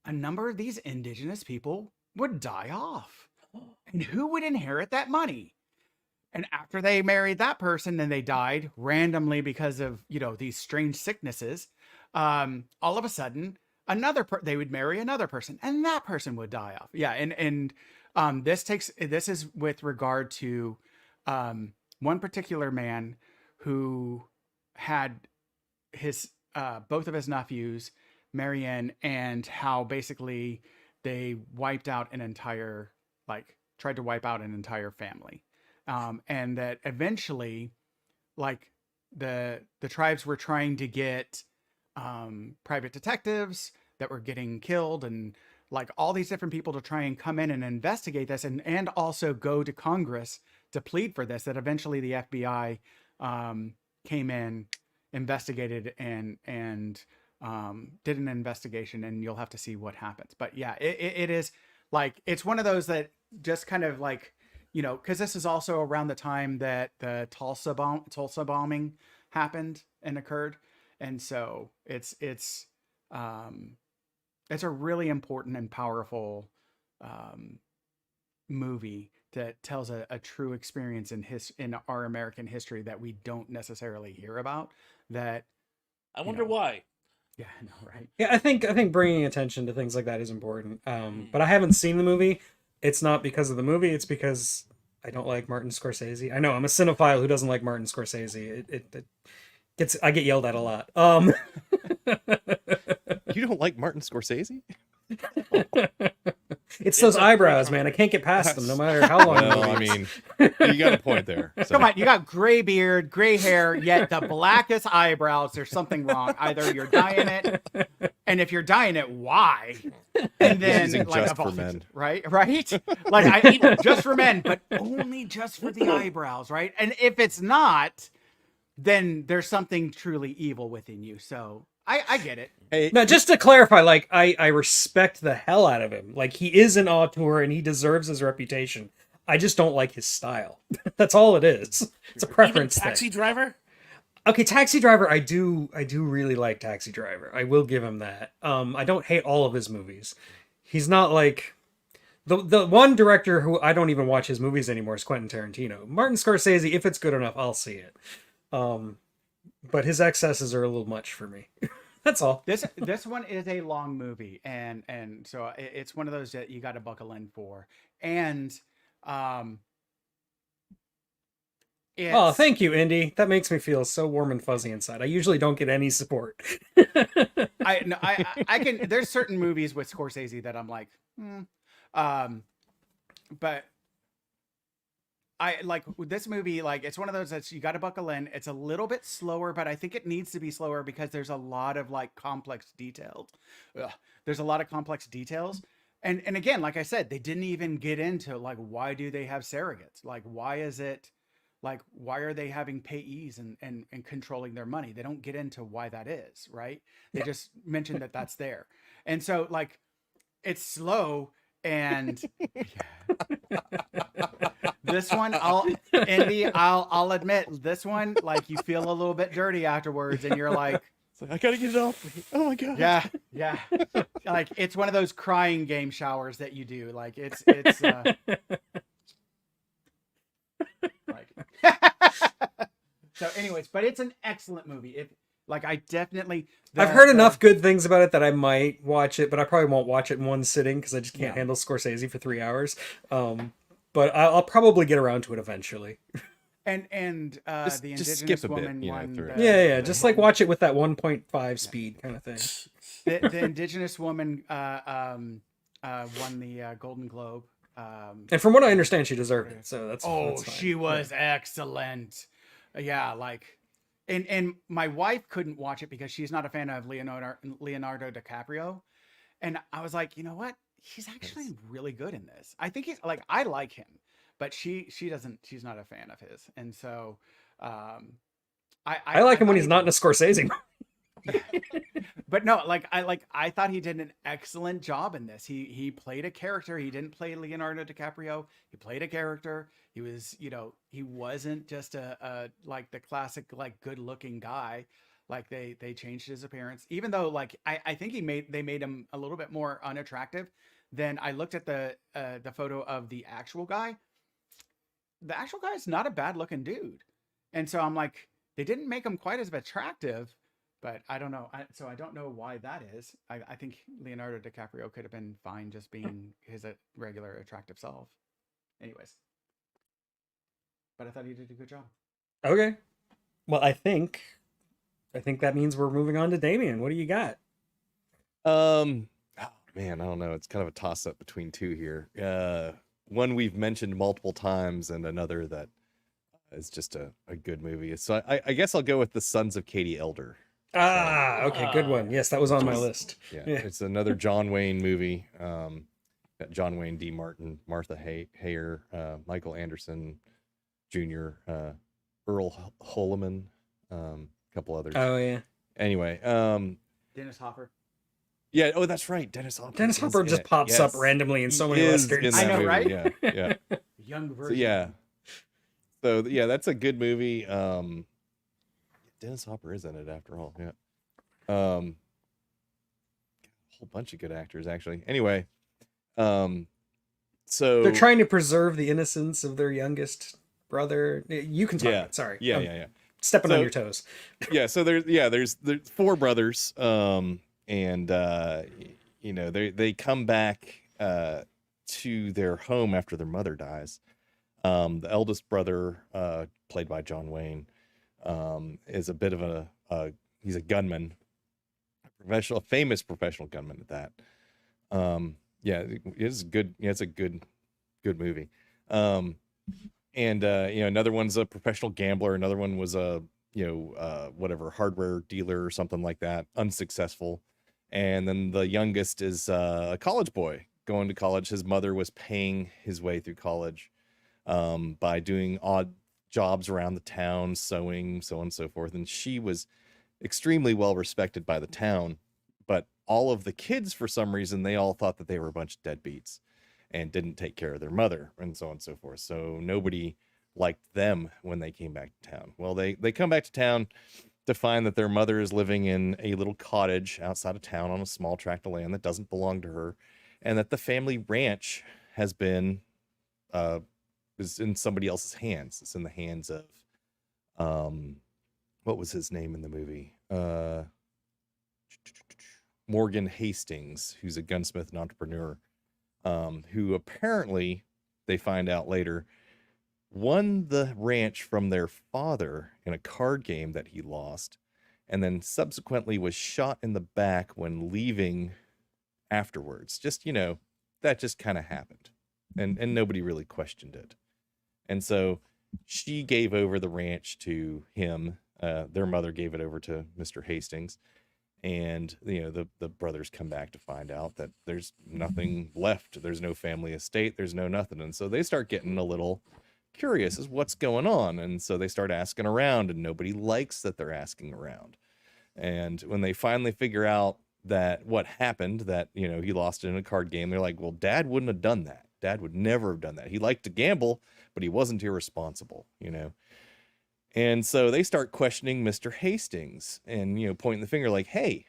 a number of these indigenous people would die off. And who would inherit that money? And after they married that person and they died randomly because of, these strange sicknesses, all of a sudden, they would marry another person and that person would die off. Yeah. And this is with regard to one particular man who had his, both of his nephews marry in, and how basically they tried to wipe out an entire family. And that eventually, like the tribes were trying to get private detectives that were getting killed, and like all these different people to try and come in and investigate this, and also go to Congress to plead for this. That eventually the FBI came in, investigated, and did an investigation, and you'll have to see what happens. But yeah, it is like, it's one of those that just kind of like, because this is also around the time that the Tulsa bombing happened and occurred. And so it's it's a really important and powerful um, movie that tells a true experience in our American history that we don't necessarily hear about. That I you wonder know, why. yeah, I know, right? Yeah, I think bringing attention to things like that is important. But I haven't seen the movie. It's not because of the movie. It's because I don't like Martin Scorsese. I know I'm a cinephile who doesn't like Martin Scorsese. It gets I get yelled at a lot. You don't like Martin Scorsese? It's It's those a eyebrows, great man. I can't get past them no matter how long. Well, the I movie is. mean, you got a point there. So. Come on, you got gray beard, gray hair, yet the blackest eyebrows. There's something wrong. Either you're dyeing it, and if you're dyeing it, why? And then using like just of all for things, men. right? Like I just for men, but only just for the eyebrows, right? And if it's not, then there's something truly evil within you. So I get it. Hey, Now, just to clarify, like I respect the hell out of him. Like he is an auteur and he deserves his reputation. I just don't like his style. That's all it is. It's a Even preference Taxi thing. Driver. Okay, Taxi Driver, I do really like Taxi Driver. I will give him that. I don't hate all of his movies. He's not like the one director who I don't even watch his movies anymore is Quentin Tarantino. Martin Scorsese, if it's good enough, I'll see it. But his excesses are a little much for me. That's all. This one is a long movie, and so it's one of those that you got to buckle in for. And Oh, it's, thank you, Indy. That makes me feel so warm and fuzzy inside. I usually don't get any support. I can. There's certain movies with Scorsese that I'm like, but I like this movie. Like it's one of those that you got to buckle in. It's a little bit slower, but I think it needs to be slower because there's a lot of like complex details. There's a lot of complex details. And again, like I said, they didn't even get into like why do they have surrogates? Like why is it like why are they having payees and controlling their money? They don't get into why that is, right? They just mention that that's there. And so like it's slow and this one I'll admit this one like you feel a little bit dirty afterwards and you're like I gotta get it off me. Oh my god. yeah like it's one of those crying game showers that you do like it's like so anyways but it's an excellent movie if like I definitely I've heard enough good things about it that I might watch it, but I probably won't watch it in one sitting because I just can't handle Scorsese for 3 hours. But I'll probably get around to it eventually. and Just the skip indigenous a bit, woman you know, won through it. Yeah, just like watch it with that 1.5 speed kind of thing. the indigenous woman won the Golden Globe. And from what I understand, she deserved it. So that's fine. She was excellent. Yeah, like, and my wife couldn't watch it because she's not a fan of Leonardo DiCaprio, and I was like, you know what? He's actually really good in this. I think he's like I like him, but she doesn't. She's not a fan of his, and so I like him when he's not in a Scorsese. But no, I thought he did an excellent job in this. He played a character. He didn't play Leonardo DiCaprio. He played a character. He was, he wasn't just a like the classic like good looking guy. Like they changed his appearance, even though like I think they made him a little bit more unattractive. Then I looked at the photo of the actual guy. The actual guy is not a bad looking dude, and so I'm like they didn't make him quite as attractive. But I don't know. So I don't know why that is. I think Leonardo DiCaprio could have been fine just being his regular attractive self. Anyways. But I thought he did a good job. Okay. Well, I think that means we're moving on to Damien. What do you got? Oh, man, I don't know. It's kind of a toss up between two here. One we've mentioned multiple times and another that is just a good movie. So I guess I'll go with The Sons of Katie Elder. Okay, good one. Yes, that was on my list. Yeah, it's another John Wayne movie. Got John Wayne, D. Martin, Martha Hayer, Michael Anderson Jr., Earl Holliman, a couple others. Oh yeah. Anyway, Dennis Hopper. Yeah. Oh, that's right. Dennis Hopper. Dennis Hopper just pops up randomly in so many westerns. I know, movie. Right? Yeah. Yeah. Young version. So yeah, that's a good movie. Dennis Hopper is in it after all. Yeah. whole bunch of good actors actually. Anyway, so They're trying to preserve the innocence of their youngest brother. You can talk yeah, about it. Sorry. yeah, I'm yeah, yeah. stepping on So- your toes. Yeah, so there's four brothers, and you know they come back to their home after their mother dies. The eldest brother, played by John Wayne, is a bit of he's a gunman, a famous professional gunman at that. Yeah, it's good. Yeah, it's a good movie. And you know, another one's a professional gambler. Another one was a whatever hardware dealer or something like that, unsuccessful. And then the youngest is a college boy going to college. His mother was paying his way through college by doing odd jobs around the town, sewing, so on and so forth. And she was extremely well respected by the town, but all of the kids, for some reason, they all thought that they were a bunch of deadbeats and didn't take care of their mother, and so on and so forth. So nobody liked them when they came back to town. Well, they come back to town to find that their mother is living in a little cottage outside of town on a small tract of land that doesn't belong to her, and that the family ranch has been is in somebody else's hands. It's in the hands of what was his name in the movie? Morgan Hastings, who's a gunsmith and entrepreneur, who apparently, they find out later, won the ranch from their father in a card game that he lost, and then subsequently was shot in the back when leaving afterwards. Just, you know, that just kind of happened, and nobody really questioned it. And so she gave over the ranch to him. Their mother gave it over to Mr. Hastings. And, you know, the brothers come back to find out that there's nothing left. There's no family estate. There's no nothing. And so they start getting a little curious as what's going on. And so they start asking around, and nobody likes that they're asking around. And when they finally figure out that what happened, that, you know, he lost it in a card game, they're like, well, Dad wouldn't have done that. Dad would never have done that. He liked to gamble, but he wasn't irresponsible, you know. And so they start questioning Mr. Hastings and, you know, pointing the finger like, hey,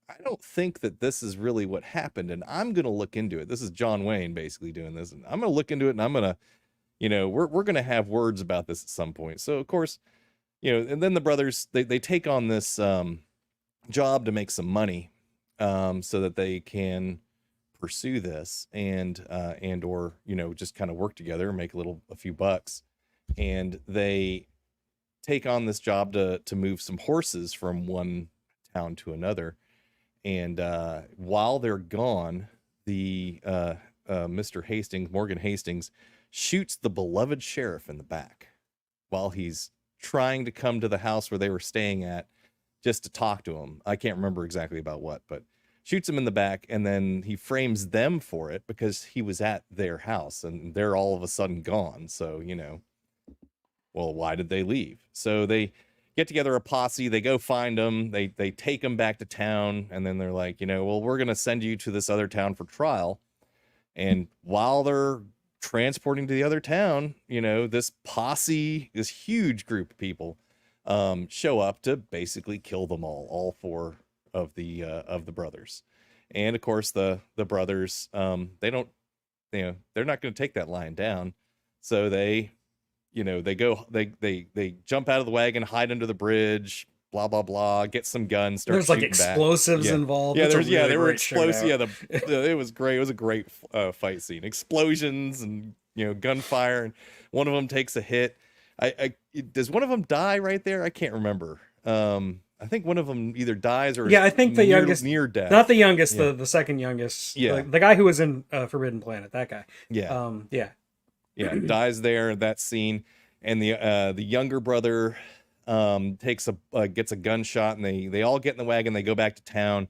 I don't think that this is really what happened, and I'm going to look into it. This is John Wayne basically doing this, and I'm going to look into it, and I'm going to, you know, we're going to have words about this at some point. So, of course, you know, and then the brothers, they take on this job to make some money so that they can pursue this and or, you know, just kind of work together and make a few bucks. And they take on this job to move some horses from one town to another. And while they're gone, the Mr. Hastings, Morgan Hastings, shoots the beloved sheriff in the back while he's trying to come to the house where they were staying at just to talk to him. I can't remember exactly about what, but shoots him in the back, and then he frames them for it because he was at their house and they're all of a sudden gone. So, you know, well, why did they leave? So they get together a posse, they go find them, they take them back to town, and then they're like, you know, well, we're going to send you to this other town for trial. And while they're transporting to the other town, you know, this posse, this huge group of people show up to basically kill them all four of the brothers. And of course the brothers, they don't, you know, they're not going to take that lying down. So they, you know, they jump out of the wagon, hide under the bridge, blah blah blah, get some guns, start There's like shooting back. explosives Yeah. involved. Yeah, It's a there were great explosives. Yeah, shootout. it was great. It was a great fight scene. Explosions and, you know, gunfire, and one of them takes a hit. Does one of them die right there? I can't remember. I think one of them either dies or Yeah, I think the youngest, near death. not the youngest, Yeah. the second youngest. Yeah. The guy who was in Forbidden Planet, that guy. Yeah. Yeah. Dies there, that scene. And the younger brother gets a gunshot, and they all get in the wagon, they go back to town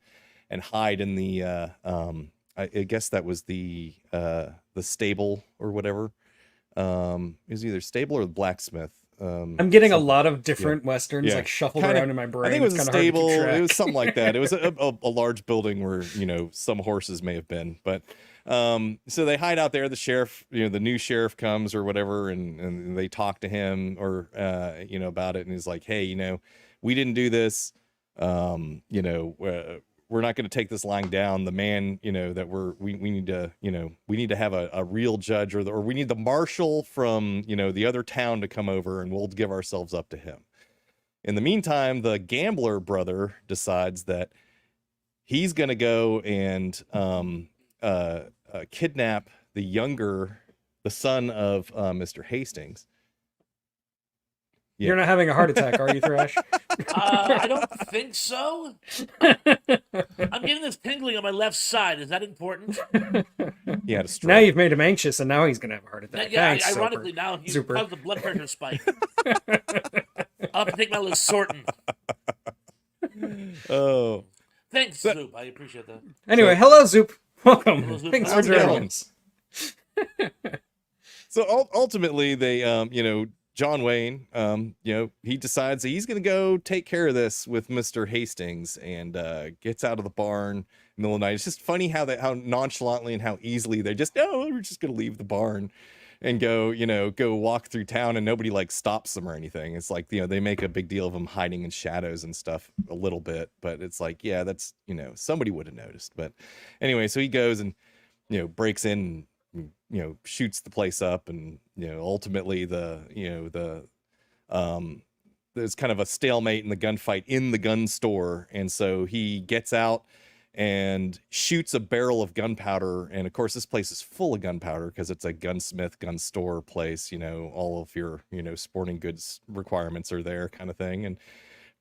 and hide in the I guess that was the stable or whatever. It was either stable or the blacksmith. I'm getting a something. lot of different westerns Yeah. like shuffled Kinda- around in my brain. I think it was It's a kinda hard to keep stable. track. It was something like that. It was a large building where, you know, some horses may have been. But so they hide out there. The sheriff, you know, the new sheriff comes or whatever, and they talk to him or you know, about it, and he's like, hey, you know, we didn't do this. You know, we're not going to take this lying down. The man, that we need to, we need to have a real judge, or we need the marshal from, the other town to come over, and we'll give ourselves up to him. In the meantime, the gambler brother decides that he's going to go and kidnap the son of Mr. Hastings. Yeah. You're not having a heart attack, are you, Thrash? I don't think so. I'm getting this tingling on my left side. Is that important? He had a stroke. Now you've made him anxious, and now he's going to have a heart attack. Yeah, Thanks, ironically, Soper. now he's Super. caused the blood pressure spike. I'll have to take my Lysortin. Oh. Thanks, Zoop. I appreciate that. Anyway, hello, Zoop. Welcome. Hello, Zoop. Thanks for How's it joining going? us. So ultimately, they, John Wayne, he decides that he's going to go take care of this with Mr. Hastings, and gets out of the barn in the middle of the night. It's just funny how nonchalantly and how easily they just, we're just going to leave the barn and go walk through town, and nobody like stops them or anything. It's like, they make a big deal of them hiding in shadows and stuff a little bit, but it's like, yeah, that's, somebody would have noticed. But anyway, so he goes and, breaks in, shoots the place up, and ultimately there's kind of a stalemate in the gunfight in the gun store, and so he gets out and shoots a barrel of gunpowder, and of course this place is full of gunpowder because it's a gunsmith gun store place. All of your sporting goods requirements are there, kind of thing, and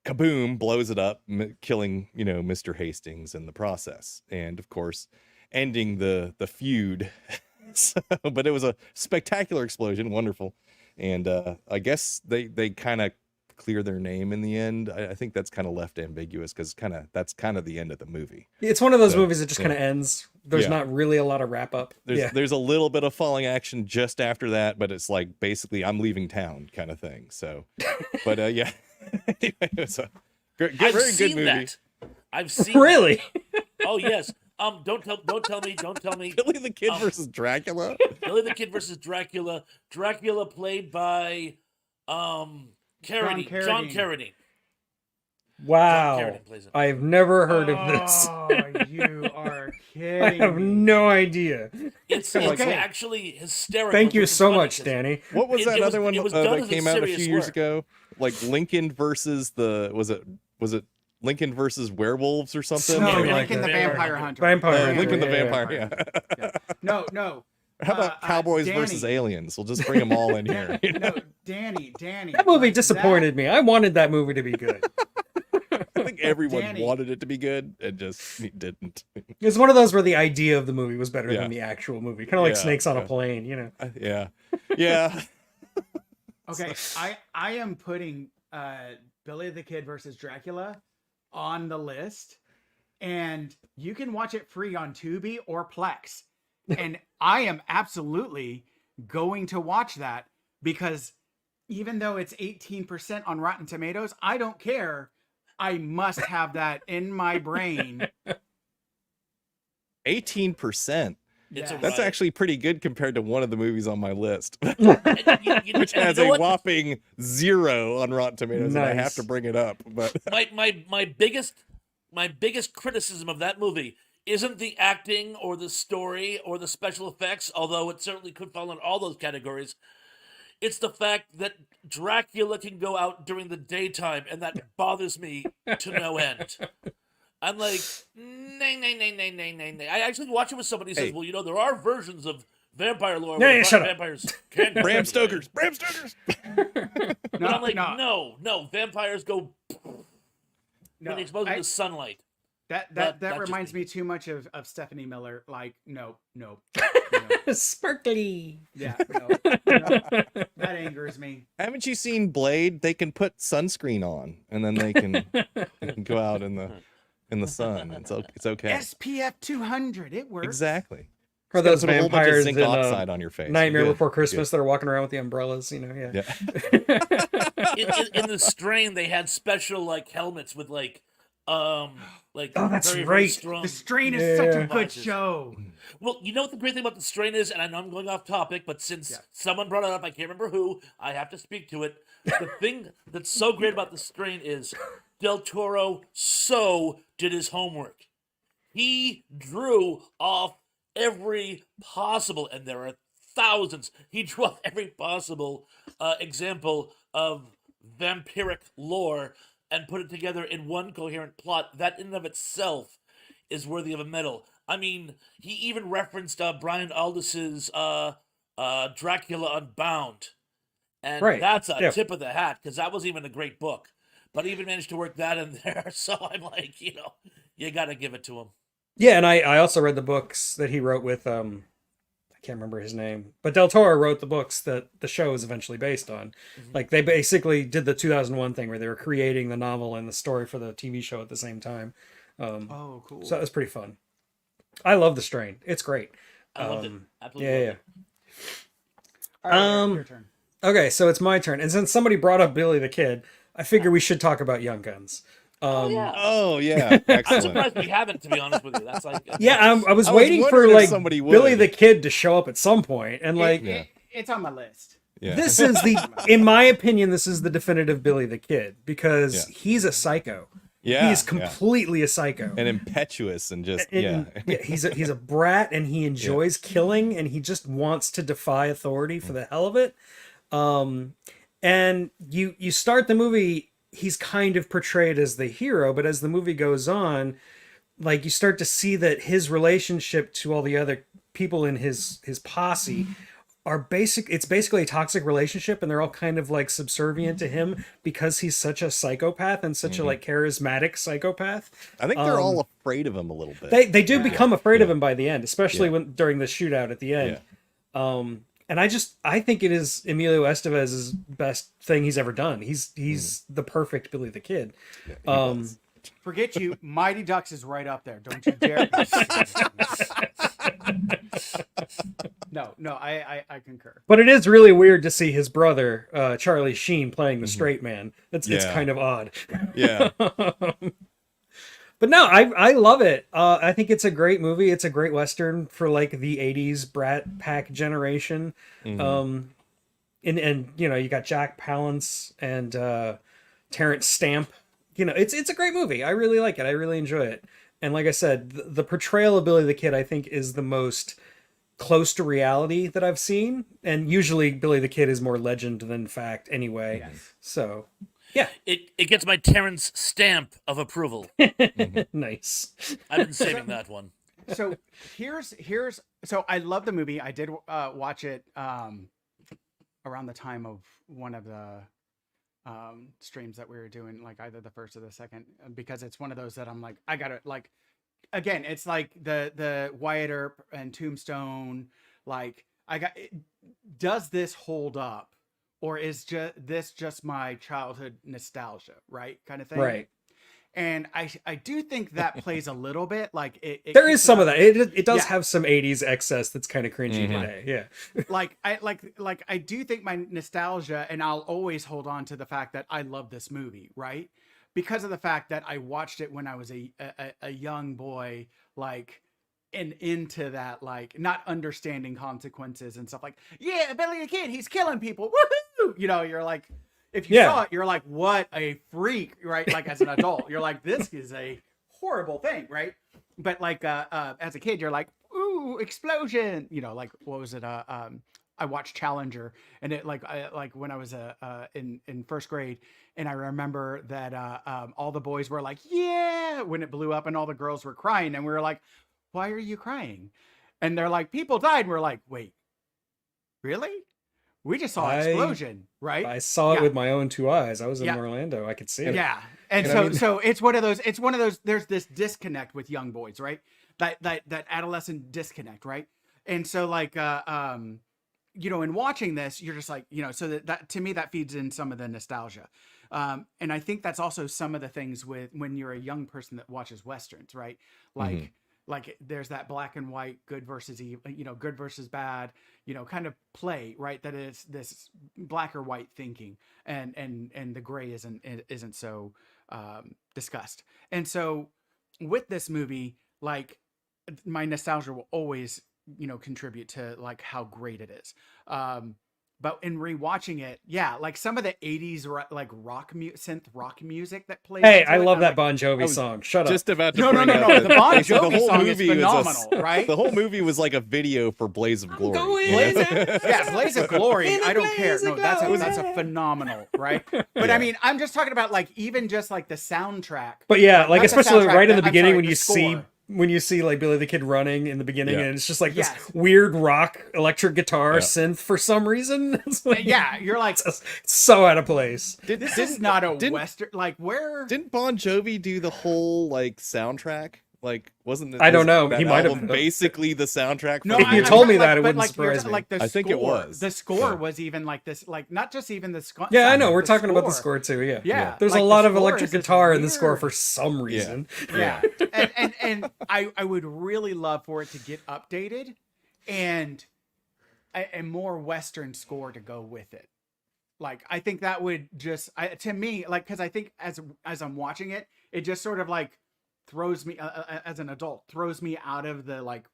kaboom, blows it up, killing Mr. Hastings in the process, and of course ending the feud. So, but it was a spectacular explosion, wonderful, and I guess they kind of clear their name in the end. I think that's kind of left ambiguous because that's kind of the end of the movie. It's one of those movies that just kind of ends. There's Yeah. not really a lot of wrap up. There's a little bit of falling action just after that, but it's like basically I'm leaving town kind of thing. So, but yeah, anyway, it's a very good movie. That. I've seen Really? That. Oh yes. Don't tell me. Billy the Kid versus Dracula. Billy the Kid versus Dracula. Dracula played by Carradine. John Carradine. Wow. John Carradine plays it. I've never heard of this. Oh, you are kidding. I have me. no idea. It's Okay. actually hysterical. Thank you which is so funny much, 'cause Danny. What was It that was- other one it was done that as a came out a few serious years work. ago? Like Lincoln versus was it Lincoln versus werewolves or something? Something No, like Lincoln the that. Vampire Hunter. Vampire Lincoln the yeah. Vampire. Yeah. No. How about Cowboys Danny. versus Aliens? We'll just bring them all in here. No, Danny. That movie like, disappointed me. I wanted that movie to be good. I think everyone Danny. wanted it to be good and just it didn't. It's one of those where the idea of the movie was better Yeah. than the actual movie. Kind of like Yeah, Snakes on a yeah. Plane, Yeah. Okay, I am putting Billy the Kid versus Dracula on the list, and you can watch it free on Tubi or Plex. And I am absolutely going to watch that because even though it's 18% on Rotten Tomatoes, I don't care. I must have that in my brain. 18%. It's a Yes. That's riot. actually pretty good compared to one of the movies on my list, And which and has you know a what? whopping 0 on Rotten Tomatoes, and I have Nice. to bring it up. But my biggest criticism of that movie isn't the acting or the story or the special effects, although it certainly could fall in all those categories. It's the fact that Dracula can go out during the daytime, and that bothers me to no end. I'm like, nay. I actually watch it with somebody who says, Hey. well, there are versions of vampire lore Yeah, where shut up. vampires can go Bram during the day. Stokers. But I'm like, no, vampires go when No, they expose them I- to sunlight. that that that just reminds me. me too much of Stephanie Miller. Like, no. Sparkly. Yeah, no. That angers me. Haven't you seen Blade? They can put sunscreen on, and then they can go out in the sun. It's okay. SPF 200. It works. Exactly. For Just those gotta put a whole bunch of vampires zinc in oxide on your face. Nightmare You're good. Before You're good. Christmas that are walking around with the umbrellas, yeah. Yeah. In the Strain, they had special helmets with Oh, that's very, very right. strong. The Strain is such a Yeah. good show. Well, you know what the great thing about the Strain is, and I know I'm going off topic, but since Yeah. someone brought it up, I can't remember who. I have to speak to it. The thing that's so great about the Strain is Del Toro did his homework. He drew off every possible, and there are thousands. He drew off every possible example of vampiric lore and put it together in one coherent plot that, in and of itself, is worthy of a medal. I mean, he even referenced Brian Aldiss's Dracula Unbound, and Right. that's a Yeah. tip of the hat because that was even a great book. But he even managed to work that in there. So I'm like, you got to give it to him. Yeah, and I also read the books that he wrote with I can't remember his name, but Del Toro wrote the books that the show is eventually based on. Like they basically did the 2001 thing where they were creating the novel and the story for the TV show at the same time. Oh, cool. So that was pretty fun. I love The Strain. It's great. I loved it. Absolutely. Yeah, loved yeah. it. All right, um, your turn. Okay, so it's my turn. And since somebody brought up Billy the Kid, I figure we should talk about Young Guns. Yeah. Oh yeah, I'm excellent. surprised we haven't, to be honest with you. That's like Yeah, I was I was waiting for wondering if like somebody Billy would. the Kid to show up at some point, and like Yeah. It's on my list. Yeah. this is in my opinion, this is the definitive Billy the Kid because Yeah. he's a psycho. Yeah, He's yeah. completely a psycho. And impetuous and just And- he's a brat, and he enjoys killing, and he just wants to defy authority for the hell of it. And you start the movie, he's kind of portrayed as the hero, but as the movie goes on, like you start to see that his relationship to all the other people in his posse it's basically a toxic relationship, and they're all kind of like subservient to him because he's such a psychopath and such a like charismatic psychopath. I think they're all afraid of him a little bit. They do become afraid of him by the end, especially Yeah. when during the shootout at the end. And I think it is Emilio Estevez's best thing he's ever done. He's the perfect Billy the Kid. Forget you. Mighty Ducks is right up there. Don't you dare. No, I concur. But it is really weird to see his brother, Charlie Sheen, playing the straight man. It's Yeah. kind of odd. Yeah. But no, I love it. I think it's a great movie. It's a great Western for like the 80s Brat Pack generation. And you got Jack Palance and Terrence Stamp. It's a great movie. I really like it. I really enjoy it. And like I said, the portrayal of Billy the Kid, I think, is the most close to reality that I've seen. And usually Billy the Kid is more legend than fact anyway. Yes. So, yeah, it gets my Terrence stamp of approval. nice. I've been saving that one. So so I love the movie. I did watch it around the time of one of the streams that we were doing, like either the first or the second, because it's one of those that I'm like, I gotta like, again, it's like the Wyatt Earp and Tombstone, like does this hold up, or is this just my childhood nostalgia, right, kind of thing, Right. And I do think that plays a little bit, like it There kicks is some it of up. that. It does Yeah. have some 80s excess that's kind of cringy today. Yeah. like I do think my nostalgia, and I'll always hold on to the fact that I love this movie, right? Because of the fact that I watched it when I was a young boy, like, and into that, like, not understanding consequences and stuff, like, yeah, Billy the Kid, he's killing people, woohoo! You're like, if you saw it, you're like, what a freak, right? Like, as an adult, you're like, this is a horrible thing, right? But like as a kid, you're like, ooh, explosion, like, what was it? I watched Challenger, and it like when I was in first grade, and I remember that all the boys were like, yeah, when it blew up, and all the girls were crying, and we were like, why are you crying? And they're like, people died. And we're like, wait, really? We just saw an explosion, right? I saw it Yeah. with my own two eyes. I was in Yeah. Orlando. I could see it. Yeah. And And so I mean- so it's one of those there's this disconnect with young boys, right? That adolescent disconnect, right? And so like in watching this, you're just like, so that to me that feeds in some of the nostalgia. And I think that's also some of the things with when you're a young person that watches westerns, right? Like like there's that black and white, good versus evil, good versus bad, kind of play, right? That is this black or white thinking, and the gray isn't so discussed. And so with this movie, like, my nostalgia will always contribute to like how great it is. but in rewatching it, yeah, like some of the 80s like synth rock music that plays. Hey, into I it, love I'm that like, Bon Jovi was song. Shut up. Just about to No, bring no, up no, no. that The Bon basically Jovi song is movie was phenomenal, right? The whole movie was like a video for Blaze of Glory. you know? Yeah, Blaze of Glory. In a I don't care. blaze No, of that's a glory. phenomenal, right? But Yeah. I mean, I'm just talking about like even just like the soundtrack. But yeah, like not the especially soundtrack, right in the I'm beginning sorry, when the you see score. like Billy the Kid running in the beginning, Yeah. and it's just like this Yes. weird rock electric guitar Yeah. synth for some reason. It's like, Yeah, you're like, it's so out of place. this is not a didn't- Western. Like, where? Didn't Bon Jovi do the whole like soundtrack? Like, wasn't it? I don't know. That He might have- album basically the soundtrack. No, for If you the told movie? me that, it but wouldn't like, surprise me. Like the I score, think it was. The score Yeah. was even like this, like not just even the score. Yeah, I know. We're talking about the score too. Yeah. Yeah, There's like a the lot of score electric is this guitar in the score weird- for some reason. Yeah, and I would really love for it to get updated, and a more Western score to go with it. Like I think that would just to me like because I think as I'm watching it, it just sort of like throws me as an adult throws me out of the like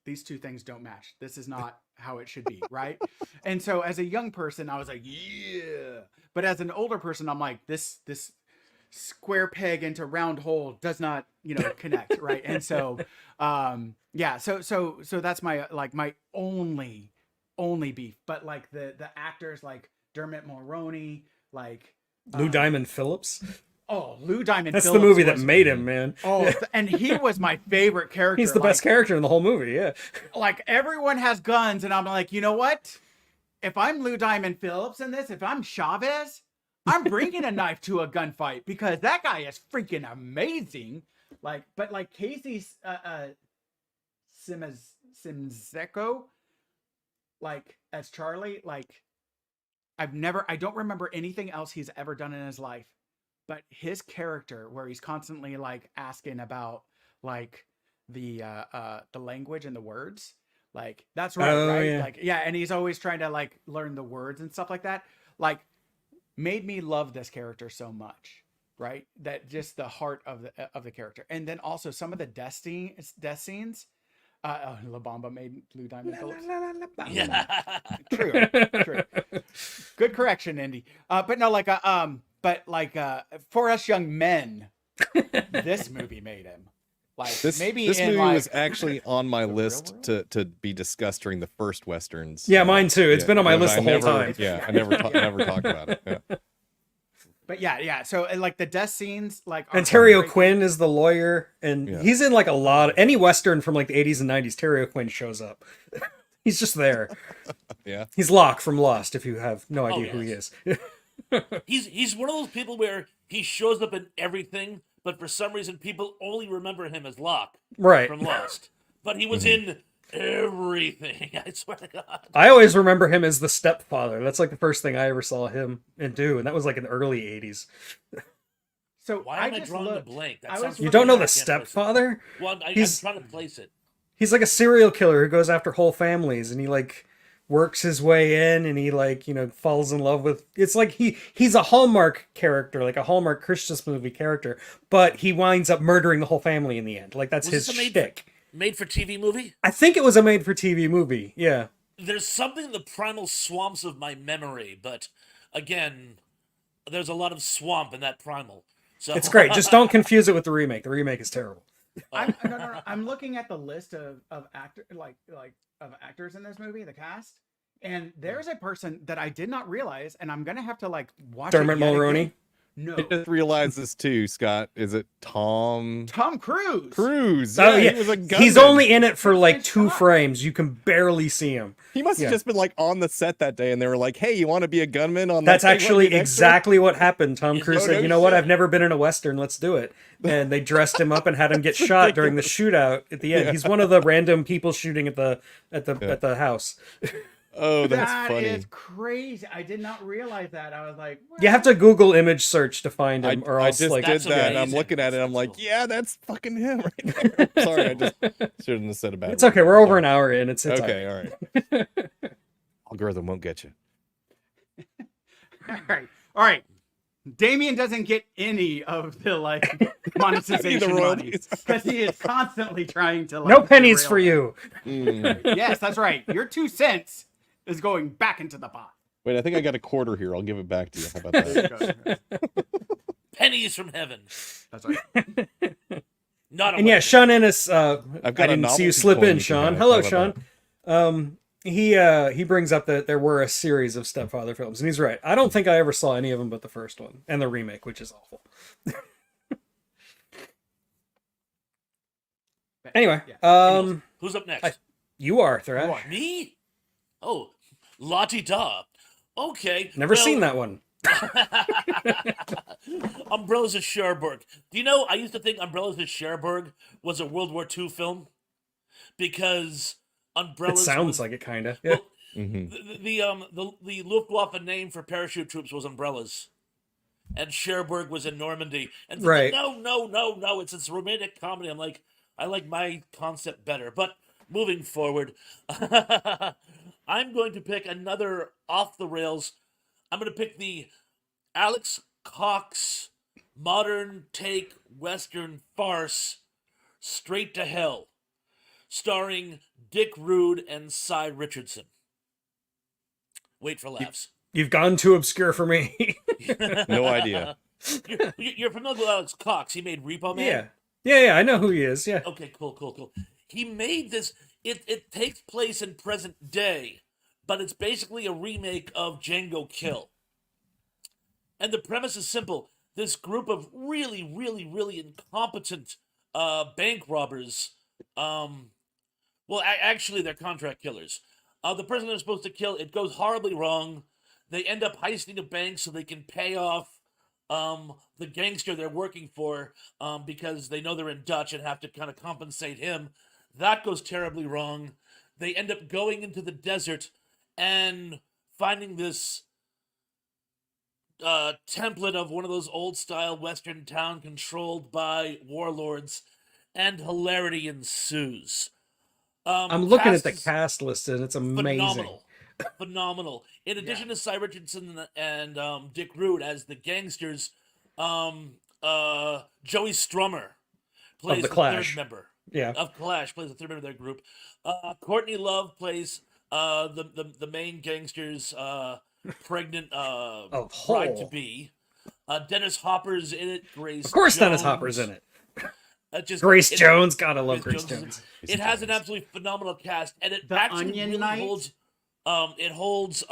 these two things don't match. This is not how it should be, right? And so as a young person, I was like, yeah. But as an older person, I'm like, this square peg into round hole does not, connect, right? And so, yeah. So that's my like my only beef. But like the actors like Dermot Mulroney, like Lou Diamond Phillips. Lou Diamond. That's Phillips the movie that was- made him, man. and he was my favorite character. He's the best like, character in the whole movie. Yeah. Like everyone has guns, and I'm like, you know what? If I'm Lou Diamond Phillips in this, if I'm Chavez, I'm bringing a knife to a gunfight because that guy is freaking amazing. Like, but like Casey Simzeko, like as Charlie, like I don't remember anything else he's ever done in his life, but his character where he's constantly like asking about like the language and the words, like that's right, Oh, right? yeah. Like, yeah. And he's always trying to like learn the words and stuff like that. Like made me love this character so much. Right. That just the heart of the character. And then also some of the death scenes, La Bamba made Lou Diamond Phillips. Yeah. True. Good correction, Indy. But no, like, for us young men, this movie made him. Like, This maybe this in movie like, was actually on my The real list world? to be discussed during the first westerns. Yeah, mine too. It's been on my but list I the whole never- time. Yeah, I never talked about it. Yeah. But yeah. So and, like the death scenes, like And are Terry great. O'Quinn is the lawyer, and Yeah. he's in like a lot of any western from like the 80s and 90s. Terry O'Quinn shows up. He's just there. Yeah. He's Locke from Lost. If you have no idea who he yes. is. He's one of those people where he shows up in everything, but for some reason people only remember him as Locke Right. from Lost. But he was in everything. I swear to God. I always remember him as the stepfather. That's like the first thing I ever saw him do, and that was like in the early 80s. So Why am I just drawing a looked. blank? That I was sounds You looking don't know at- the I can't place it. stepfather? Well, I'm He's- trying to place it. He's like a serial killer who goes after whole families, and he like works his way in, and he like falls in love with. It's like he's a Hallmark character, like a Hallmark Christmas movie character, but he winds up murdering the whole family in the end. Like that's Was his this a shtick. Made for TV movie? I think it was a made-for-TV movie. Yeah. There's something in the primal swamps of my memory, but again, there's a lot of swamp in that primal. So It's great. Just don't confuse it with the remake. The remake is terrible. No. I'm looking at the list of actors in this movie, the cast, and there's a person that I did not realize, and I'm gonna have to like watch. Dermot it yet Mulroney. again. No, I just realized this too, Scott. Is it Tom Tom Cruise. Cruise? Oh yeah, he was a gunman. he's only in it for He's like been 2 shot. frames. You can barely see him. He must have Yeah. just been like on the set that day, and they were like, "Hey, you want to be a gunman on?" That's that thing? Wanna actually be an extra?" exactly what happened. Tom Cruise Oh, said, no "You know what? shit. I've never been in a western. Let's do it." And they dressed him up and had him get shot during the shootout at the end. Yeah. He's one of the random people shooting at the house. Oh, that's That funny. is crazy. I did not realize that. I was like, You have to Google image search to find I, him, or I else just like did That's that, and I'm amazing. looking at it. I'm That's like, cool. yeah, that's fucking him right there. Sorry, I just shouldn't have said a bad it's word. okay. We're over an hour in. It's Okay, all right. Algorithm won't get you. all right. Damien doesn't get any of the like monetization money royalties. because he is constantly trying to like No pennies for derail you. Mm. it. Yes, that's right. Your 2 cents is going back into the pot. Wait, I think I got a quarter here. I'll give it back to you. How about There you that? go. Pennies from heaven. That's right. Not a And yeah, weapon. Sean Ennis, I've I got a didn't see you novelty slip coin in, you can Sean. have. Hello, How Sean. about He brings up that there were a series of Stepfather films, and he's right. I don't think I ever saw any of them but the first one and the remake, which is awful. Anyway, Yeah. Who's up next? you are Thrash. Me? Oh, Lottie Da. Okay. Never well, seen that one. Umbrellas of Cherbourg. Do you know, I used to think Umbrellas of Cherbourg was a World War II film because It Umbrellas sounds was, like it, kind of. Yeah. well, Mhm. the Luftwaffe name for parachute troops was umbrellas, and Cherbourg was in Normandy. And it's Right. like, no, it's this romantic comedy. I'm like, I like my concept better. But moving forward, I'm going to pick another off the rails. I'm going to pick the Alex Cox modern take Western farce, Straight to Hell, starring Dick Rude and Cy Richardson. Wait for laughs. You've gone too obscure for me. No idea. You're familiar with Alex Cox? He made Repo Man. Yeah. I know who he is. Yeah. Okay, cool. He made this. It takes place in present day, but it's basically a remake of Django Kill. And the premise is simple. This group of really incompetent bank robbers, actually they're contract killers. The person they're supposed to kill, it goes horribly wrong. They end up heisting a bank so they can pay off the gangster they're working for because they know they're in Dutch and have to kind of compensate him. That goes terribly wrong. They end up going into the desert and finding this template of one of those old style Western town controlled by warlords, and hilarity ensues. I'm looking at the is cast list, and it's amazing. Phenomenal. In addition to Cy Richardson and Dick Rude as the gangsters, Joey Strummer plays the the Clash. third member. Yeah. Of Clash plays the third member of their group. Courtney Love plays the main gangster's pregnant bride to be. Dennis Hopper's in it. Grace. Of course, Jones. Dennis Hopper's in it. Grace Jones, gotta love Grace Jones. It has an absolutely phenomenal cast, and it The actually Onion really Knight? holds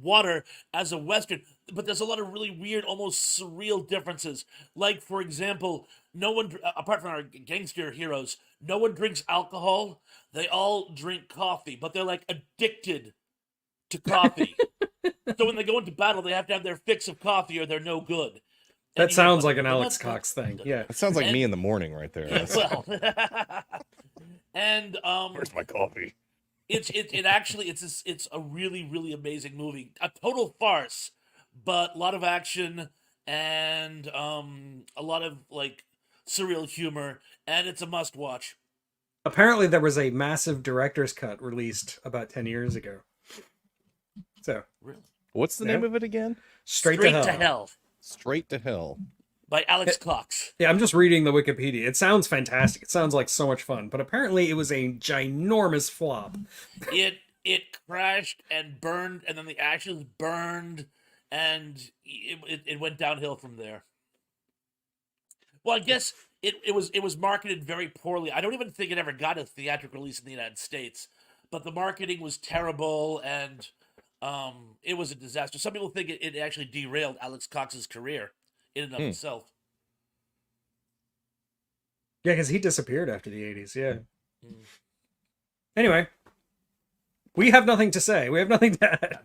water as a Western, but there's a lot of really weird, almost surreal differences. Like, for example, no one, apart from our gangster heroes, no one drinks alcohol. They all drink coffee, but they're like addicted to coffee. So when they go into battle, they have to have their fix of coffee or they're no good. That sounds like an Alex Cox thing. Yeah. That sounds like me in the morning right there. That's- Well, and Where's my coffee? it's a really amazing movie, a total farce, but a lot of action and a lot of like surreal humor, and it's a must watch. Apparently, there was a massive director's cut released about 10 years ago. So, Really? What's the name of it again? Straight to Hell. Straight to Hell. By Alex Cox. Yeah, I'm just reading the Wikipedia. It sounds fantastic. It sounds like so much fun, but apparently it was a ginormous flop. It crashed and burned, and then the ashes burned, and it went downhill from there. Well, I guess it was marketed very poorly. I don't even think it ever got a theatrical release in the United States, but the marketing was terrible, and it was a disaster. Some people think it actually derailed Alex Cox's career in and of itself. Yeah, because he disappeared after the 80s. Yeah. Anyway, we have nothing to say. We have nothing to add.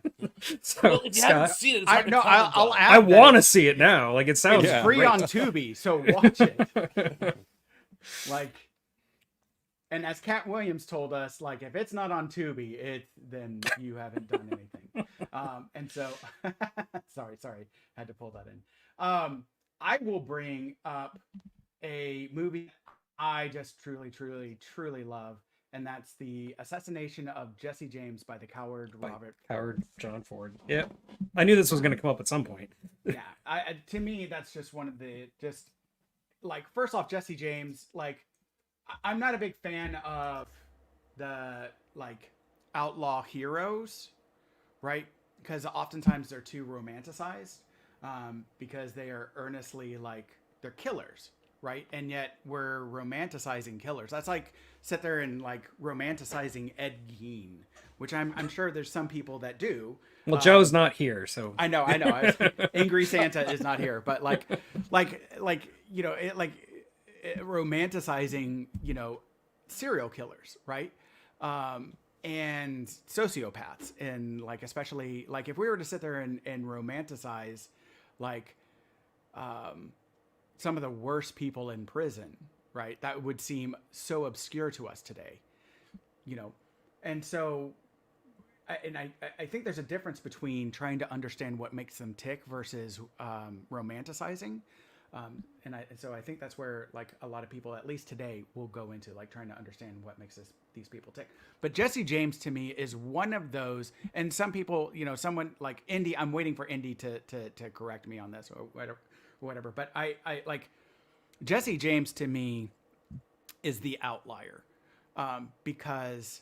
So, Well, if you haven't Scott, seen it, it's hard to comment I'll on. add. I that want to see it now. Like, it sounds It's free great. on Tubi, so watch it. Like, and as Cat Williams told us, like, if it's not on Tubi, then you haven't done anything. And so, sorry, had to pull that in. I will bring up a movie I just truly love, and that's the assassination of Jesse James by the coward Robert. Howard John Ford. Yep. I knew this was going to come up at some point. Yeah, to me, that's just one of the like, first off, Jesse James, like, I'm not a big fan of the like outlaw heroes. right? Because oftentimes they're too romanticized, because they are earnestly like they're killers, right? And yet we're romanticizing killers. That's like sit there and like romanticizing Ed Gein, which I'm sure there's some people that do. Well, Joe's not here, so I know. Angry Santa is not here, but romanticizing, serial killers, right? And sociopaths, and like especially like if we were to sit there and romanticize like some of the worst people in prison, right? That would seem so obscure to us today, and so. I think there's a difference between trying to understand what makes them tick versus romanticizing. So I think that's where like a lot of people, at least today, will go into like trying to understand what makes these people tick. But Jesse James to me is one of those, and some people, someone like Indy, I'm waiting for Indy to correct me on this or whatever. But I like Jesse James to me is the outlier, because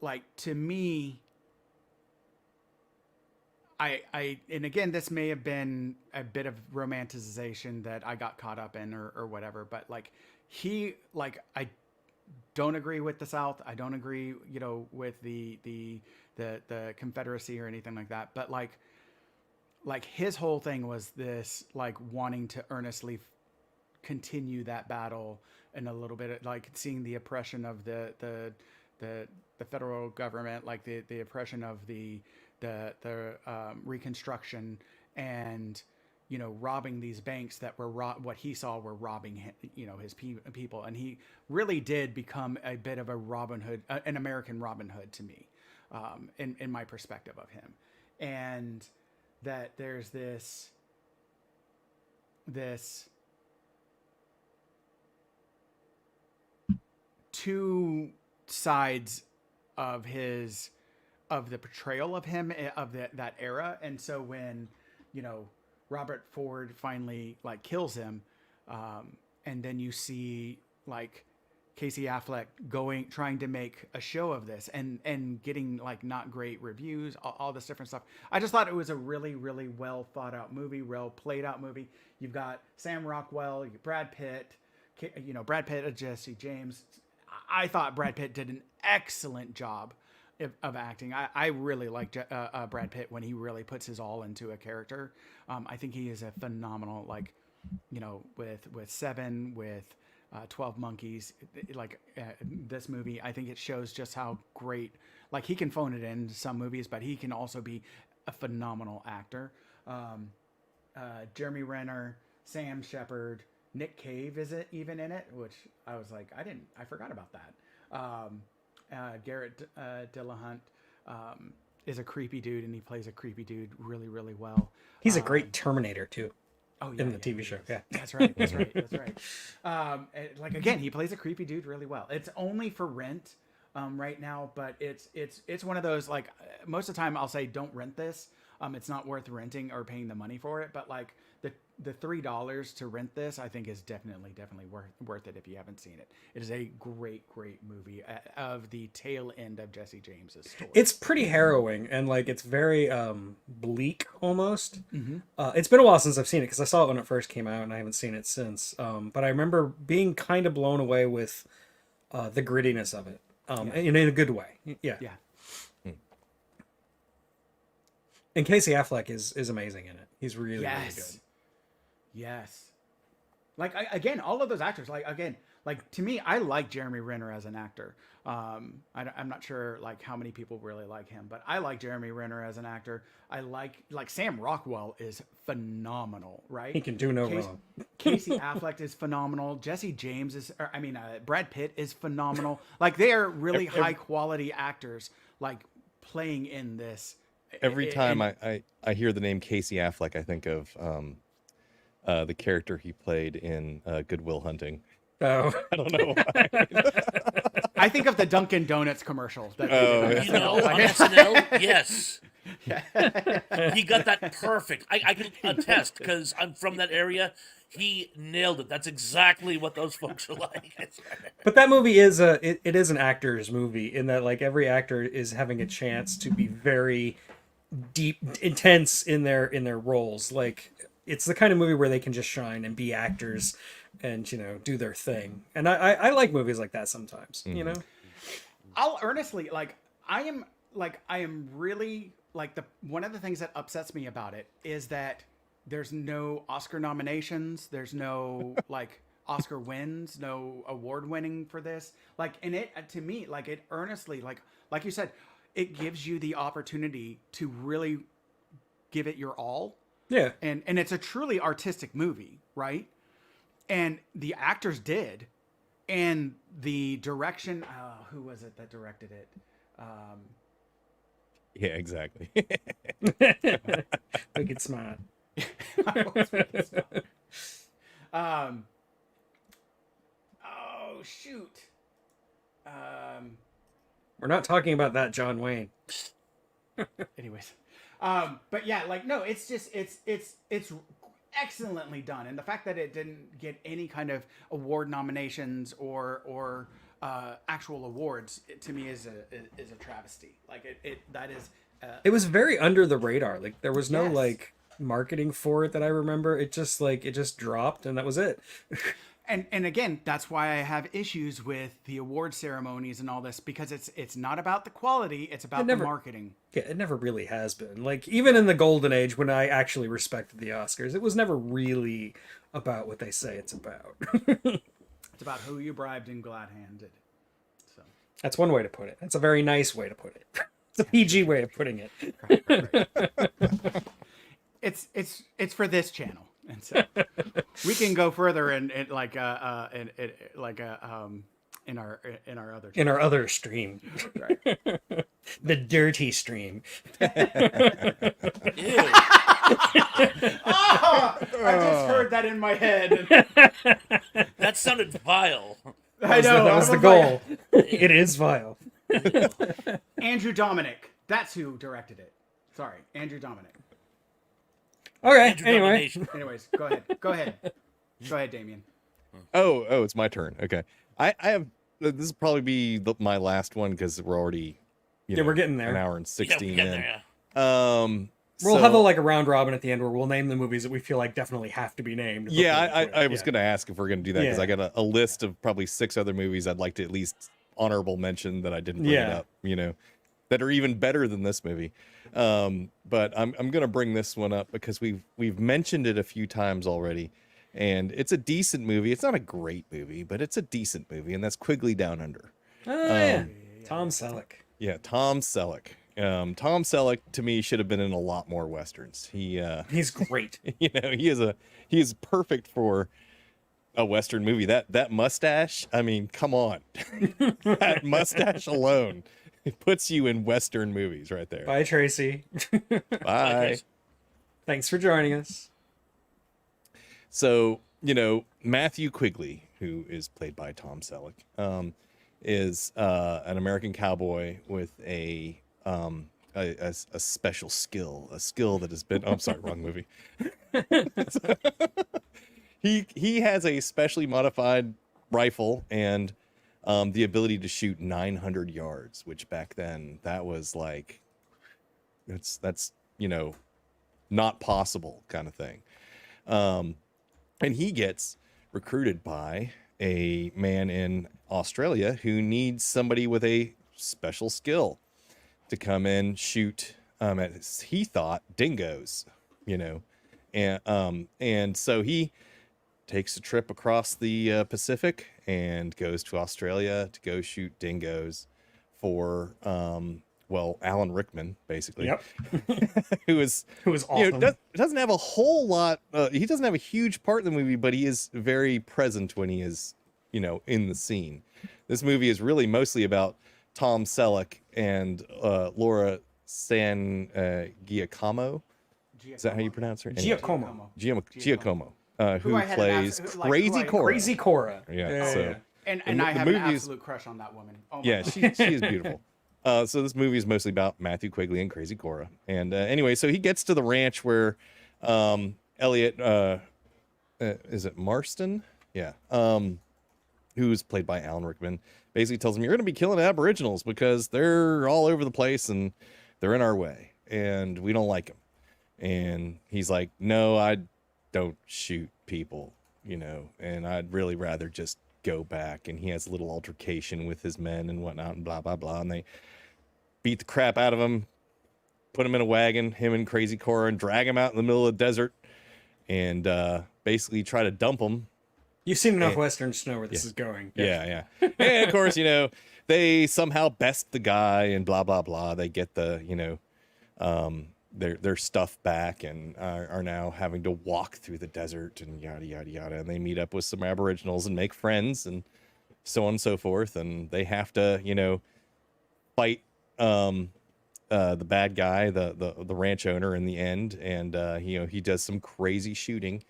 like to me, and again, this may have been a bit of romanticization that I got caught up in or whatever, but like I don't agree with the South. I don't agree, with the Confederacy or anything like that. But like his whole thing was this, like wanting to earnestly continue that battle, and a little bit of, like seeing the oppression of the federal government, like the oppression of the Reconstruction, and robbing these banks that were what he saw were robbing his people, and he really did become a bit of a Robin Hood, an American Robin Hood to me, in my perspective of him, and that there's this two sides of the portrayal of him, of that era. And so when Robert Ford finally like kills him, and then you see like Casey Affleck trying to make a show of this and getting like not great reviews, all this different stuff. I just thought it was a really, really well thought out movie, well played out movie. You've got Sam Rockwell, Brad Pitt, Brad Pitt and Jesse James. I thought Brad Pitt did an excellent job of acting. I really like Brad Pitt when he really puts his all into a character. I think he is a phenomenal, like, with Seven, with 12 Monkeys, this movie. I think it shows just how great, like, he can phone it in some movies, but he can also be a phenomenal actor. Jeremy Renner, Sam Shepard, Nick Cave is it even in it, which I was like, I forgot about that. Garrett Dillahunt is a creepy dude, and he plays a creepy dude really, really well. He's a great Terminator too. Oh, yeah, in the TV show. Yeah, that's right. Like again, he plays a creepy dude really well. It's only for rent right now, but it's one of those, like, most of the time I'll say don't rent this. It's not worth renting or paying the money for it, but like the $3 to rent this, I think is definitely worth it if you haven't seen it. It is a great movie of the tail end of Jesse James's story. It's pretty harrowing, and like it's very bleak almost. Mm-hmm. It's been a while since I've seen it, because I saw it when it first came out and I haven't seen it since. But I remember being kind of blown away with the grittiness of it, in a good way. Yeah. And Casey Affleck is amazing in it. He's really good. Yes. Like, again, all of those actors, like to me, I like Jeremy Renner as an actor. I'm not sure like how many people really like him, but I like Jeremy Renner as an actor. I like Sam Rockwell is phenomenal, right? He can do no wrong. Casey Affleck is phenomenal. Jesse James Brad Pitt is phenomenal. Like, they are really high quality actors, like, playing in this. Every time I hear the name Casey Affleck, I think of the character he played in Good Will Hunting. Oh, I don't know why. I think of the Dunkin' Donuts commercial. On SNL, yes. He got that perfect. I can attest, because I'm from that area. He nailed it. That's exactly what those folks are like. But that movie is it is an actor's movie, in that like every actor is having a chance to be very deep, intense in their roles. Like it's the kind of movie where they can just shine and be actors, and do their thing. And I like movies like that sometimes. I'll earnestly I am really the one of the things that upsets me about it is that there's no Oscar nominations, there's no Oscar wins, no award winning for this. And it to me it earnestly like you said, it gives you the opportunity to really give it your all. Yeah. And it's a truly artistic movie, right? And the actors did. And the direction, who was it that directed it? Yeah, exactly. Wicked smart. Oh shoot. We're not talking about that, John Wayne. Anyways, but yeah, no, it's just it's excellently done, and the fact that it didn't get any kind of award nominations or actual awards, to me is a travesty. It was very under the radar. Like there was no Yes. marketing for it that I remember. It just dropped, and that was it. And again, that's why I have issues with the award ceremonies and all this, because it's not about the quality, it's about the marketing. Yeah, it never really has been. Like even in the golden age when I actually respected the Oscars, it was never really about what they say it's about. It's about who you bribed and glad-handed. So That's one way to put it. That's a very nice way to put it. It's a PG way of putting it. Right. It's for this channel, and so we can go further in our other channel. In our other stream. Right. The dirty stream. Ew. Oh, I just heard that in my head. That sounded vile. I know. That was the goal. It is vile. Andrew Dominic. That's who directed it. Sorry, Andrew Dominic. Okay, Andrew anyway. Domination. Anyways, go ahead, Damien. Oh, it's my turn. Okay. I have, this will probably be my last one because we're already, We're getting there. an hour and Yeah, 16 we got in. there, yeah. We'll have a round robin at the end where we'll name the movies that we feel like definitely have to be named. Yeah, before I was going to ask if we're going to do that because Yeah. I got a list of probably 6 other movies I'd like to at least honorable mention that I didn't bring it Yeah. up, that are even better than this movie. But I'm going to bring this one up because we've mentioned it a few times already, and it's a decent movie. It's not a great movie, but it's a decent movie, and that's Quigley Down Under. Oh, yeah. Tom Selleck. Yeah, Tom Selleck. Tom Selleck to me should have been in a lot more westerns. He's great. He is perfect for a western movie. That mustache, I mean, come on. That mustache alone, it puts you in western movies right there. Bye, Tracy. Bye. Thanks for joining us. So, Matthew Quigley, who is played by Tom Selleck, is an American cowboy with a special skill, a skill that has been, I'm sorry, wrong movie. He has a specially modified rifle and the ability to shoot 900 yards, which back then that was like, that's not possible kind of thing. And he gets recruited by a man in Australia who needs somebody with a special skill to come in, shoot, as he thought, dingoes, and so he takes a trip across the Pacific and goes to Australia to go shoot dingoes for, Alan Rickman, basically. Yep. who is awesome. doesn't have a whole lot. He doesn't have a huge part in the movie, but he is very present when he is, in the scene. This movie is really mostly about Tom Selleck and Laura Giacomo. Is that how you pronounce her? Giacomo. Giacomo, Who who I had an plays abs- Crazy Cora. Crazy Cora. Yeah, so And I the have an movie is- absolute crush on that woman. Oh my yeah, God. she is beautiful. So this movie is mostly about Matthew Quigley and Crazy Cora. And anyway, so he gets to the ranch where Elliot, is it Marston? Yeah. Who's played by Alan Rickman, basically tells him, you're going to be killing Aboriginals because they're all over the place and they're in our way. and we don't like him. And he's like, no, I don't shoot people, you know, and I'd really rather just go back. And he has a little altercation with his men and whatnot and blah, blah, blah. And they beat the crap out of him, put him in a wagon, him and Crazy Cora, and drag him out in the middle of the desert and basically try to dump him. You've seen enough westerns to know where this is going. Yeah. And of course, you know, they somehow best the guy and blah, blah, blah. They get the, you know, their stuff back and are now having to walk through the desert and yada, yada, yada. And they meet up with some Aboriginals and make friends and so on and so forth. And they have to, you know, fight the bad guy, the ranch owner in the end. And, you know, he does some crazy shooting.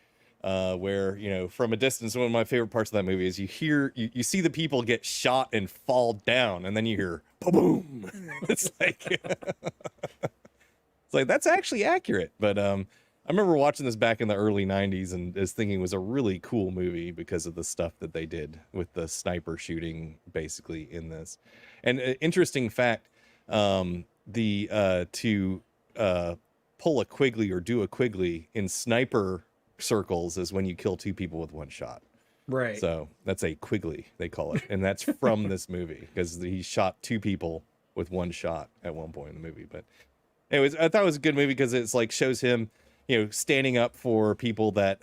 Where, you know, from a distance, one of my favorite parts of that movie is you see the people get shot and fall down, and then you hear boom. It's like that's actually accurate. But I remember watching this back in the early 90s and just thinking it was a really cool movie because of the stuff that they did with the sniper shooting basically in this. And interesting fact, to pull a Quigley or do a Quigley in sniper circles is when you kill two people with one shot. Right. So that's a Quigley, they call it. And that's from this movie because he shot two people with one shot at one point in the movie. But anyways, I thought it was a good movie because it's like shows him, you know, standing up for people that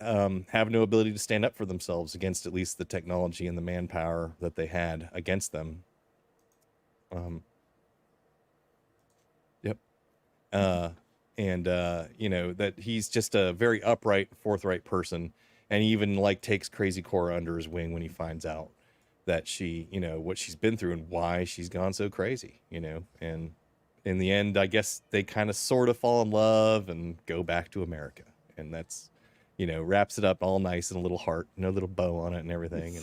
have no ability to stand up for themselves against at least the technology and the manpower that they had against them. And you know, that he's just a very upright, forthright person. And he even like takes Crazy Cora under his wing when he finds out that she, you know, what she's been through and why she's gone so crazy, you know. And in the end, I guess they kind of sort of fall in love and go back to America. And that's, you know, wraps it up all nice and a little heart, no little bow on it and everything.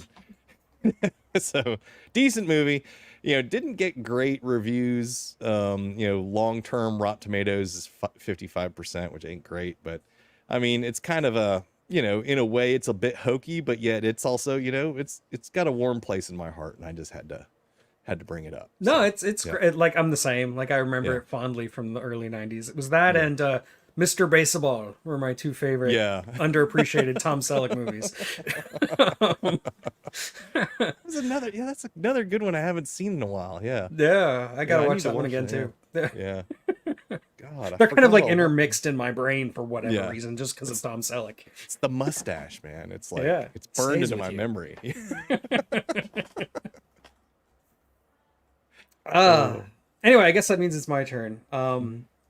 And so decent movie. You know, didn't get great reviews. You know, long-term Rotten Tomatoes is 55%, which ain't great. But, I mean, it's kind of a, you know, in a way, it's a bit hokey, but yet it's also, you know, it's got a warm place in my heart, and I just had to bring it up. No, So, it's yeah. great. Like, I'm the same. Like, I remember it fondly from the early 90s. It was that and Mr. Baseball were my two favorite underappreciated Tom Selleck movies. That's another good one I haven't seen in a while. Yeah. Yeah, I gotta I watch need to that one watch again it, too. Yeah. God, They're kind of like intermixed in my brain for whatever Yeah. reason, just because of Tom Selleck. It's the mustache, man. It's like it's stays burned into with my you. memory. Anyway, I guess that means it's my turn.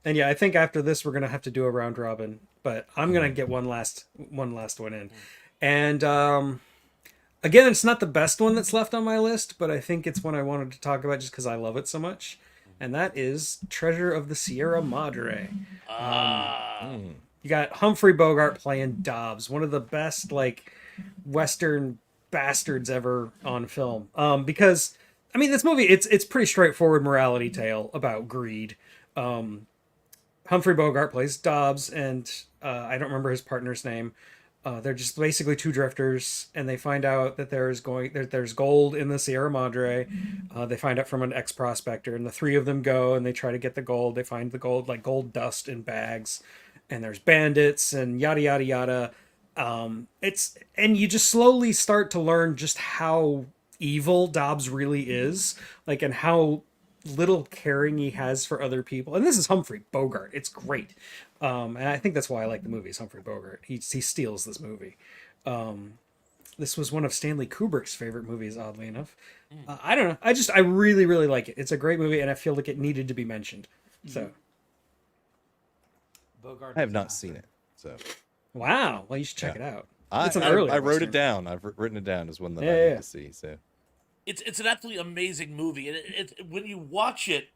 And yeah, I think after this we're gonna have to do a round robin, but I'm gonna get one last one in. And again, it's not the best one that's left on my list, but I think it's one I wanted to talk about just because I love it so much. And that is Treasure of the Sierra Madre. You got Humphrey Bogart playing Dobbs, one of the best like Western bastards ever on film. Because I mean, this movie it's pretty straightforward morality tale about greed. Humphrey Bogart plays Dobbs, and I don't remember his partner's name. They're just basically two drifters, and they find out that there's gold in the Sierra Madre. They find out from an ex-prospector, and the three of them go and they try to get the gold. They find the gold, like gold dust in bags, and there's bandits and yada yada yada. And you just slowly start to learn just how evil Dobbs really is, like, and how little caring he has for other people. And this is Humphrey Bogart. It's great. And I think that's why I like the movie, is Humphrey Bogart. He steals this movie. This was one of Stanley Kubrick's favorite movies, oddly enough. I don't know. I really, really like it. It's a great movie, and I feel like it needed to be mentioned. So, Bogart. I have not seen it. So wow. Well, you should check it out. It's an I early wrote Western. it down. I've written it down as one that I need to see. So It's an absolutely amazing movie, and it when you watch it,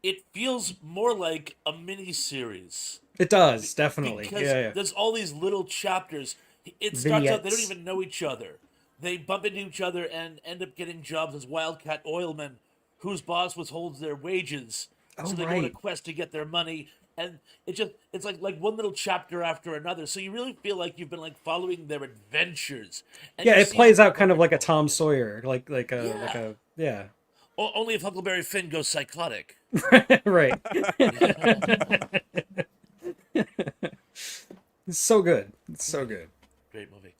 it feels more like a mini series. It does, definitely. Because there's all these little chapters. It starts out, they don't Vignettes. even know each other. They bump into each other and end up getting jobs as wildcat oilmen whose boss withholds their wages. Oh, So they go on a right. quest to get their money. And it's like one little chapter after another. So you really feel like you've been like following their adventures. And Yeah, you it see plays how- out kind of like a Tom Sawyer, like a Yeah. yeah. Only if Huckleberry Finn goes psychotic. Right. It's so good. It's so good. Great movie.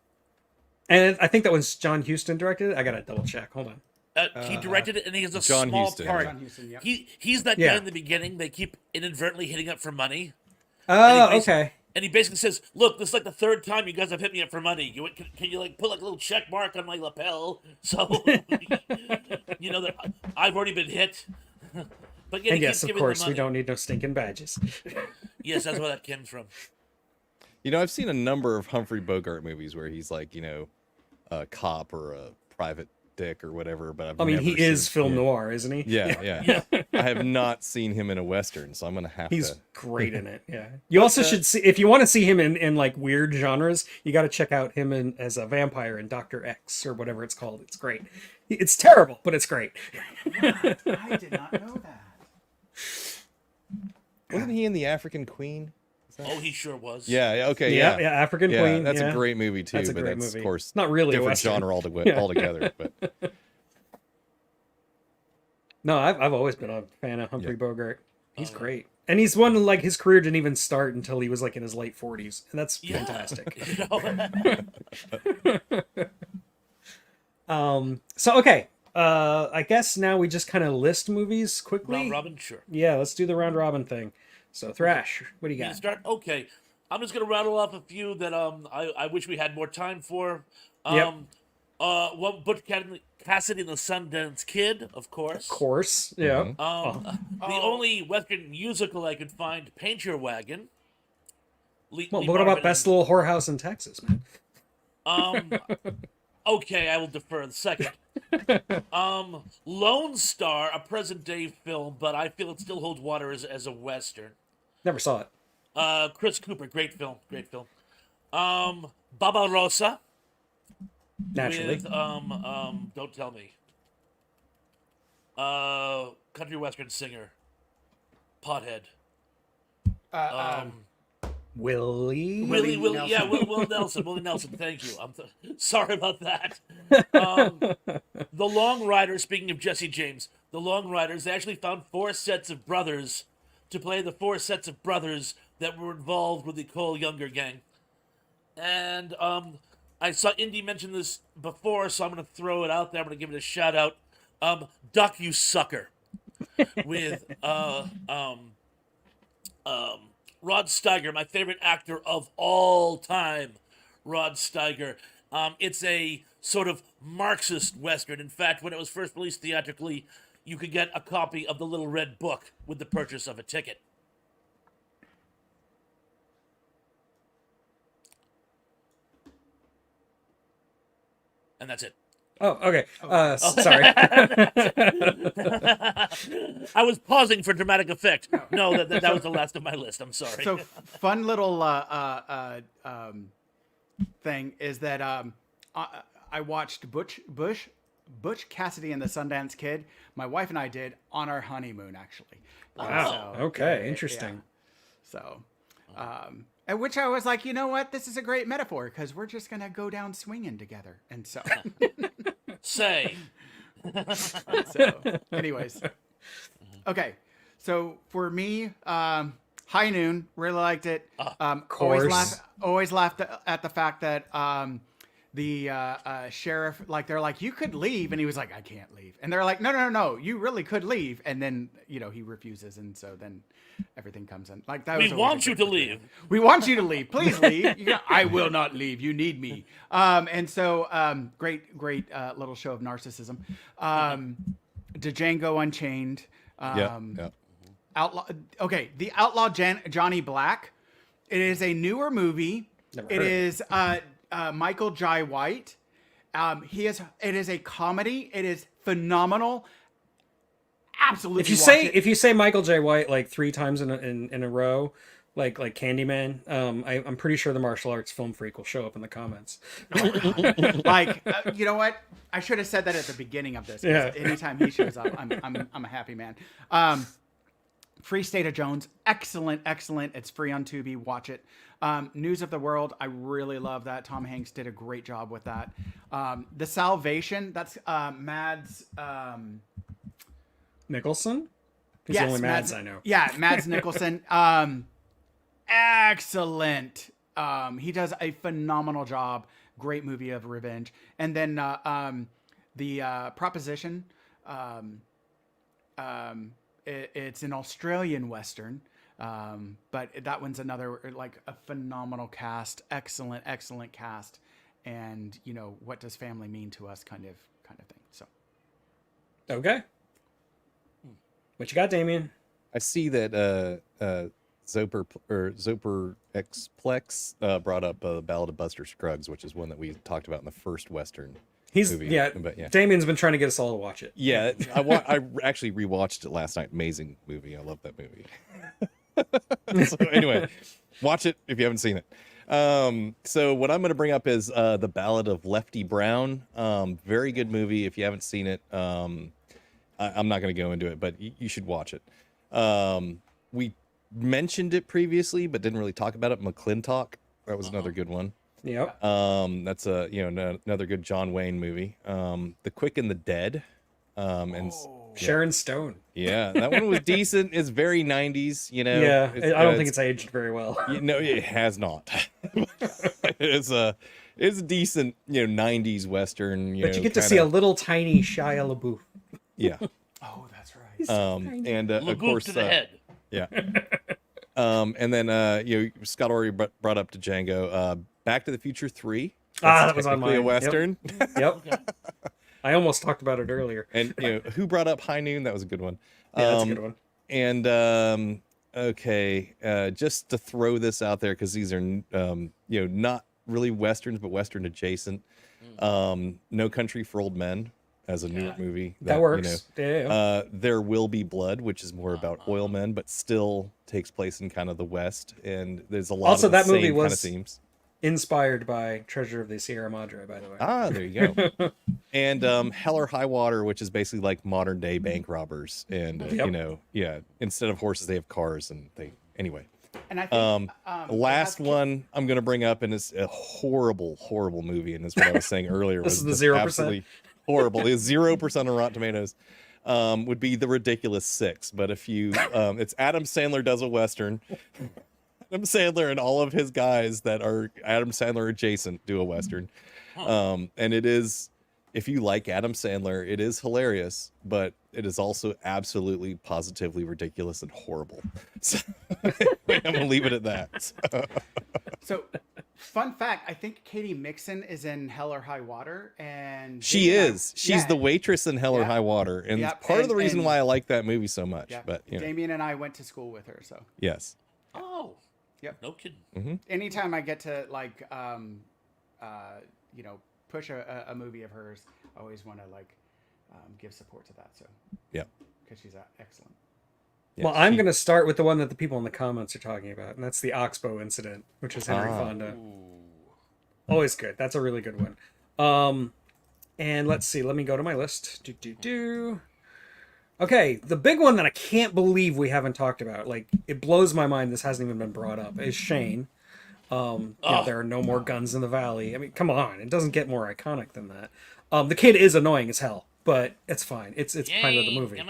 And I think that was John Huston directed it. I gotta double check. Hold on. He directed it, and he has a John small Huston, part. yeah. John Huston, yep. He's that Yeah. guy in the beginning. They keep inadvertently hitting up for money. Oh, he okay. And he basically says, "Look, this is like the third time you guys have hit me up for money. Can you like put like a little check mark on my lapel so you know that I've already been hit." But yeah, And he yes, keeps of giving course, the we money. don't need no stinking badges. Yes, that's where that comes from. You know, I've seen a number of Humphrey Bogart movies where he's like, a cop or a private dick or whatever. But I've I mean, never he is seen- film yeah. noir, isn't he? Yeah. I have not seen him in a Western, so I'm gonna have He's to. great in it. Yeah. You also should see, if you want to see him in like weird genres, you got to check out him as a vampire in Dr. X or whatever it's called. It's great. It's terrible, but it's great. I did not know that. Wasn't he in The African Queen? Oh, he sure was. Yeah. Okay. Yeah, Yeah. African Yeah, Queen. that's yeah. a great movie too. That's a but great that's movie. of course Not really a different Western. genre Yeah. altogether. But No, I've always been a fan of Humphrey Yeah. Bogart. He's Oh, yeah. great. And he's one like his career didn't even start until he was like in his late 40s. And that's Yeah. fantastic. You know? So okay. I guess now we just kind of list movies quickly. Round Robin, sure. Yeah, let's do the round robin thing. So Thrash, what do you You got? start? Okay. I'm just gonna rattle off a few that I wish we had more time for. Yep. Butch Cassidy and the Sundance Kid, of course. Of course. Yeah. Mhm. The only Western musical I could find, Paint Your Wagon. Well, what about Best Little Whorehouse in Texas, man? Okay, I will defer the second. Lone Star, a present day film, but I feel it still holds water as a Western. Never saw it. Chris Cooper, great film. Barbarossa Naturally. with don't tell me. Country western singer, pothead. Willie. Willie, Nelson. yeah, Will Nelson. Willie Nelson, thank you. Sorry about that. The Long Riders, speaking of Jesse James, the Long Riders, they actually found 4 sets of brothers to play the 4 sets of brothers that were involved with the Cole Younger gang. And I saw Indy mention this before, so I'm going to throw it out there. I'm going to give it a shout out. Duck, You Sucker. With Rod Steiger, my favorite actor of all time, Rod Steiger. It's a sort of Marxist Western. In fact, when it was first released theatrically, you could get a copy of the Little Red Book with the purchase of a ticket. And that's it. Oh, okay. Sorry. I was pausing for dramatic effect. No, that was the last of my list. I'm sorry. So fun little thing is that I watched Butch Cassidy and the Sundance Kid. My wife and I did on our honeymoon, actually. Wow. Okay, interesting. So, at which I was like, you know what? This is a great metaphor because we're just gonna go down swinging together. And so, Say. anyways, okay. So for me, High Noon, really liked it. course. Always laughed at the fact that the sheriff, like, they're like, you could leave, and he was like, I can't leave, and they're like, no, you really could leave, and then he refuses, and so then everything comes in. Like that. We was always want a you good to leave. We want you to leave. Please leave. I will not leave. You need me. And so great little show of narcissism. Django Unchained. Yeah. Outlaw. Okay, The Outlaw Johnny Black. It is a newer movie. Never It heard of is Michael Jai White. It is a comedy. It is phenomenal. Absolutely. If you say Michael J. White like 3 times in a row, like Candyman, I'm pretty sure the martial arts film freak will show up in the comments. You know what? I should have said that at the beginning of this. 'Cause Yeah. Anytime he shows up, I'm a happy man. Free State of Jones, excellent. It's free on Tubi. Watch it. News of the World, I really love that. Tom Hanks did a great job with that. The Salvation, that's Mads. Nicholson? He's the only Mads I know. Yeah, Mads Nicholson. Excellent. He does a phenomenal job. Great movie of revenge. And then the Proposition. It's an Australian Western. But that one's another, like, a phenomenal cast. Excellent cast. And, you know, what does family mean to us kind of thing. So. Okay. What you got, Damien? I see that Zoper Xplex brought up Ballad of Buster Scruggs, which is one that we talked about in the first Western movie. But yeah. Damien's been trying to get us all to watch it. Yeah, I actually rewatched it last night. Amazing movie. I love that movie. So anyway, watch it if you haven't seen it. So what I'm going to bring up is The Ballad of Lefty Brown. Very good movie if you haven't seen it. I'm not going to go into it, but you should watch it. We mentioned it previously, but didn't really talk about it. McClintock, that was another good one. Yep. That's another good John Wayne movie. The Quick and the Dead. Sharon Stone. Yeah, that one was decent. It's very 90s, you know. Yeah, I don't think it's aged very well. No, it has not. It's a decent, 90s Western. But you get to see a little tiny Shia LaBeouf. Yeah. Oh, that's right. And of course, to the head. yeah. And then Scott already brought up to Django. Back to the Future 3. That was on mine. A Western. Yep. I almost talked about it earlier. And who brought up High Noon? That was a good one. Yeah, that's a good one. And okay, just to throw this out there because these are not really westerns but western adjacent. No Country for Old Men as a newer movie that works. There Will Be Blood, which is more about oil men but still takes place in kind of the West, and there's a lot Also, of the that movie same was kind of themes. Inspired by Treasure of the Sierra Madre, by the way. There you go. And Hell or High Water, which is basically like modern day bank robbers, and instead of horses they have cars, and anyway. And I think last one I'm going to bring up, and it's a horrible movie, and that's what I was saying earlier. This was is the 0%. Absolutely horrible. It's 0% on Rotten Tomatoes. Would be The Ridiculous Six, but if you, it's Adam Sandler does a Western. Adam Sandler and all of his guys that are Adam Sandler adjacent do a Western. And it is, if you like Adam Sandler, it is hilarious, but it is also absolutely positively ridiculous and horrible. So, I'm going to leave it at that. So, fun fact, I think Katie Mixon is in Hell or High Water, and she is. She's the waitress in Hell or High Water, and part of the reason why I like that movie so much. Yeah. But Damien and I went to school with her, so yes. Oh, yep. No kidding. Mm-hmm. Anytime I get to push a movie of hers, I always want to give support to that. So yeah, because she's excellent. Yeah, well, I'm going to start with the one that the people in the comments are talking about, and that's the Oxbow incident, which is Henry Fonda. Always good. That's a really good one. And let's see. Let me go to my list. Okay, the big one that I can't believe we haven't talked about, like, it blows my mind this hasn't even been brought up, is Shane. There are no more guns in the valley. I mean, come on. It doesn't get more iconic than that. The kid is annoying as hell, but it's fine. It's part of the movie.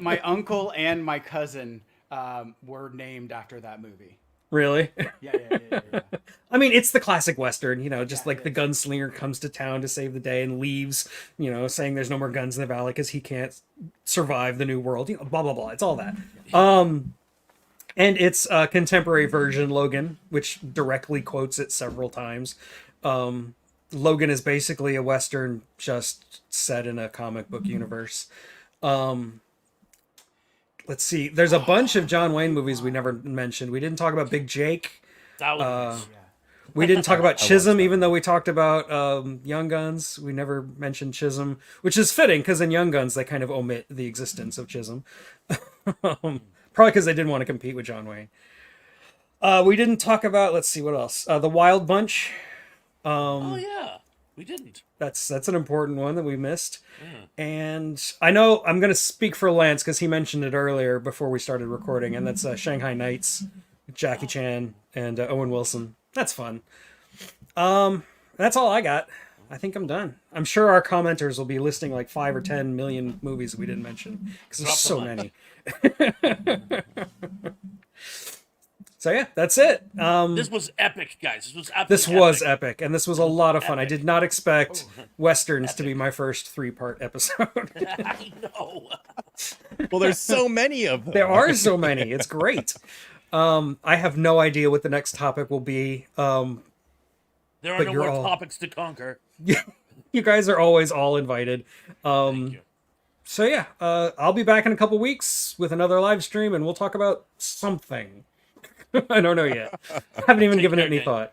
My uncle and my cousin were named after that movie. Really? Yeah. I mean, it's the classic Western, just like the gunslinger comes to town to save the day and leaves, saying there's no more guns in the valley because he can't survive the new world, blah, blah, blah. It's all that. And it's a contemporary version, Logan, which directly quotes it several times. Logan is basically a Western just set in a comic book universe. Let's see. There's a bunch of John Wayne movies we never mentioned. We didn't talk about Big Jake. We didn't talk about Chisholm, even though we talked about Young Guns. We never mentioned Chisholm, which is fitting because in Young Guns they kind of omit the existence of Chisholm. Probably because they didn't want to compete with John Wayne. We didn't talk about, let's see, what else? The Wild Bunch. We didn't. That's an important one that we missed. And I know I'm going to speak for Lance because he mentioned it earlier before we started recording, and that's Shanghai Nights, Jackie Chan and Owen Wilson. That's fun. That's all I got. I think I'm done. I'm sure our commenters will be listing like 5 or 10 million movies we didn't mention because there's so many. So yeah, that's it. This was epic, guys. This was absolutely This was epic. epic, and this was a lot of fun. I epic. did not expect Oh, westerns to be my first 3-part episode. I know. Well, there's so many of them. There are so many. It's great. I have no idea what the next topic will be. There are But no you're more all- topics to conquer. You guys are always all invited. Thank you. So yeah, I'll be back in a couple weeks with another live stream, and we'll talk about something. I don't know yet. Haven't even given it care, any gang. thought.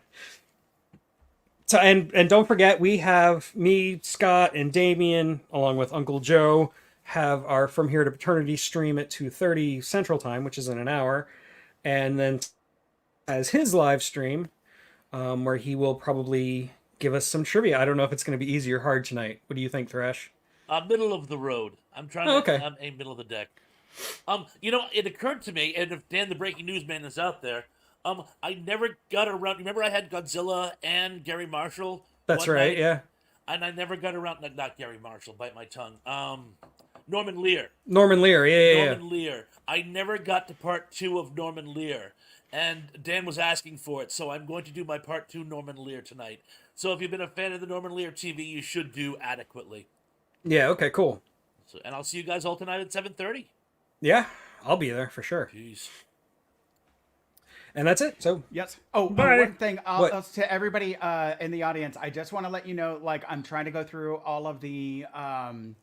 So and don't forget, we have me, Scott, and Damien, along with Uncle Joe, have our From Here to Paternity stream at 2:30 Central Time, which is in an hour, and then as his live stream, where he will probably give us some trivia. I don't know if it's going to be easy or hard tonight. What do you think, Thresh? Middle of the road. I'm trying Oh, to okay. aim middle of the deck. It occurred to me, and if Dan the Breaking News Man is out there, I never got around. Remember, I had Godzilla and Gary Marshall. That's one right. night? Yeah, And I never got around. Not Gary Marshall. Bite my tongue. Norman Lear. Norman Lear. Yeah. Norman Lear. I never got to part 2 of Norman Lear, and Dan was asking for it, so I'm going to do my part 2 Norman Lear tonight. So if you've been a fan of the Norman Lear TV, you should do adequately. Yeah. Okay. Cool. So, and I'll see you guys all tonight at 7:30. Yeah, I'll be there for sure. Peace. And that's it. So Yes. Oh, Bye. one thing What? to everybody in the audience, I just want to let you know, like, I'm trying to go through all of the I'm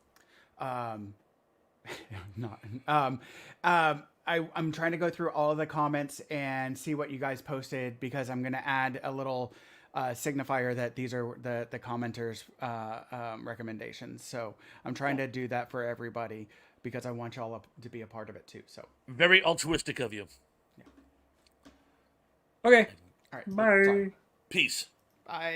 trying to go through all of the comments and see what you guys posted, because I'm going to add a little signifier that these are the commenters' recommendations. So I'm trying to do that for everybody because I want y'all to be a part of it too. So, Very altruistic of you. okay. all right. Bye. Sorry. Peace. Bye.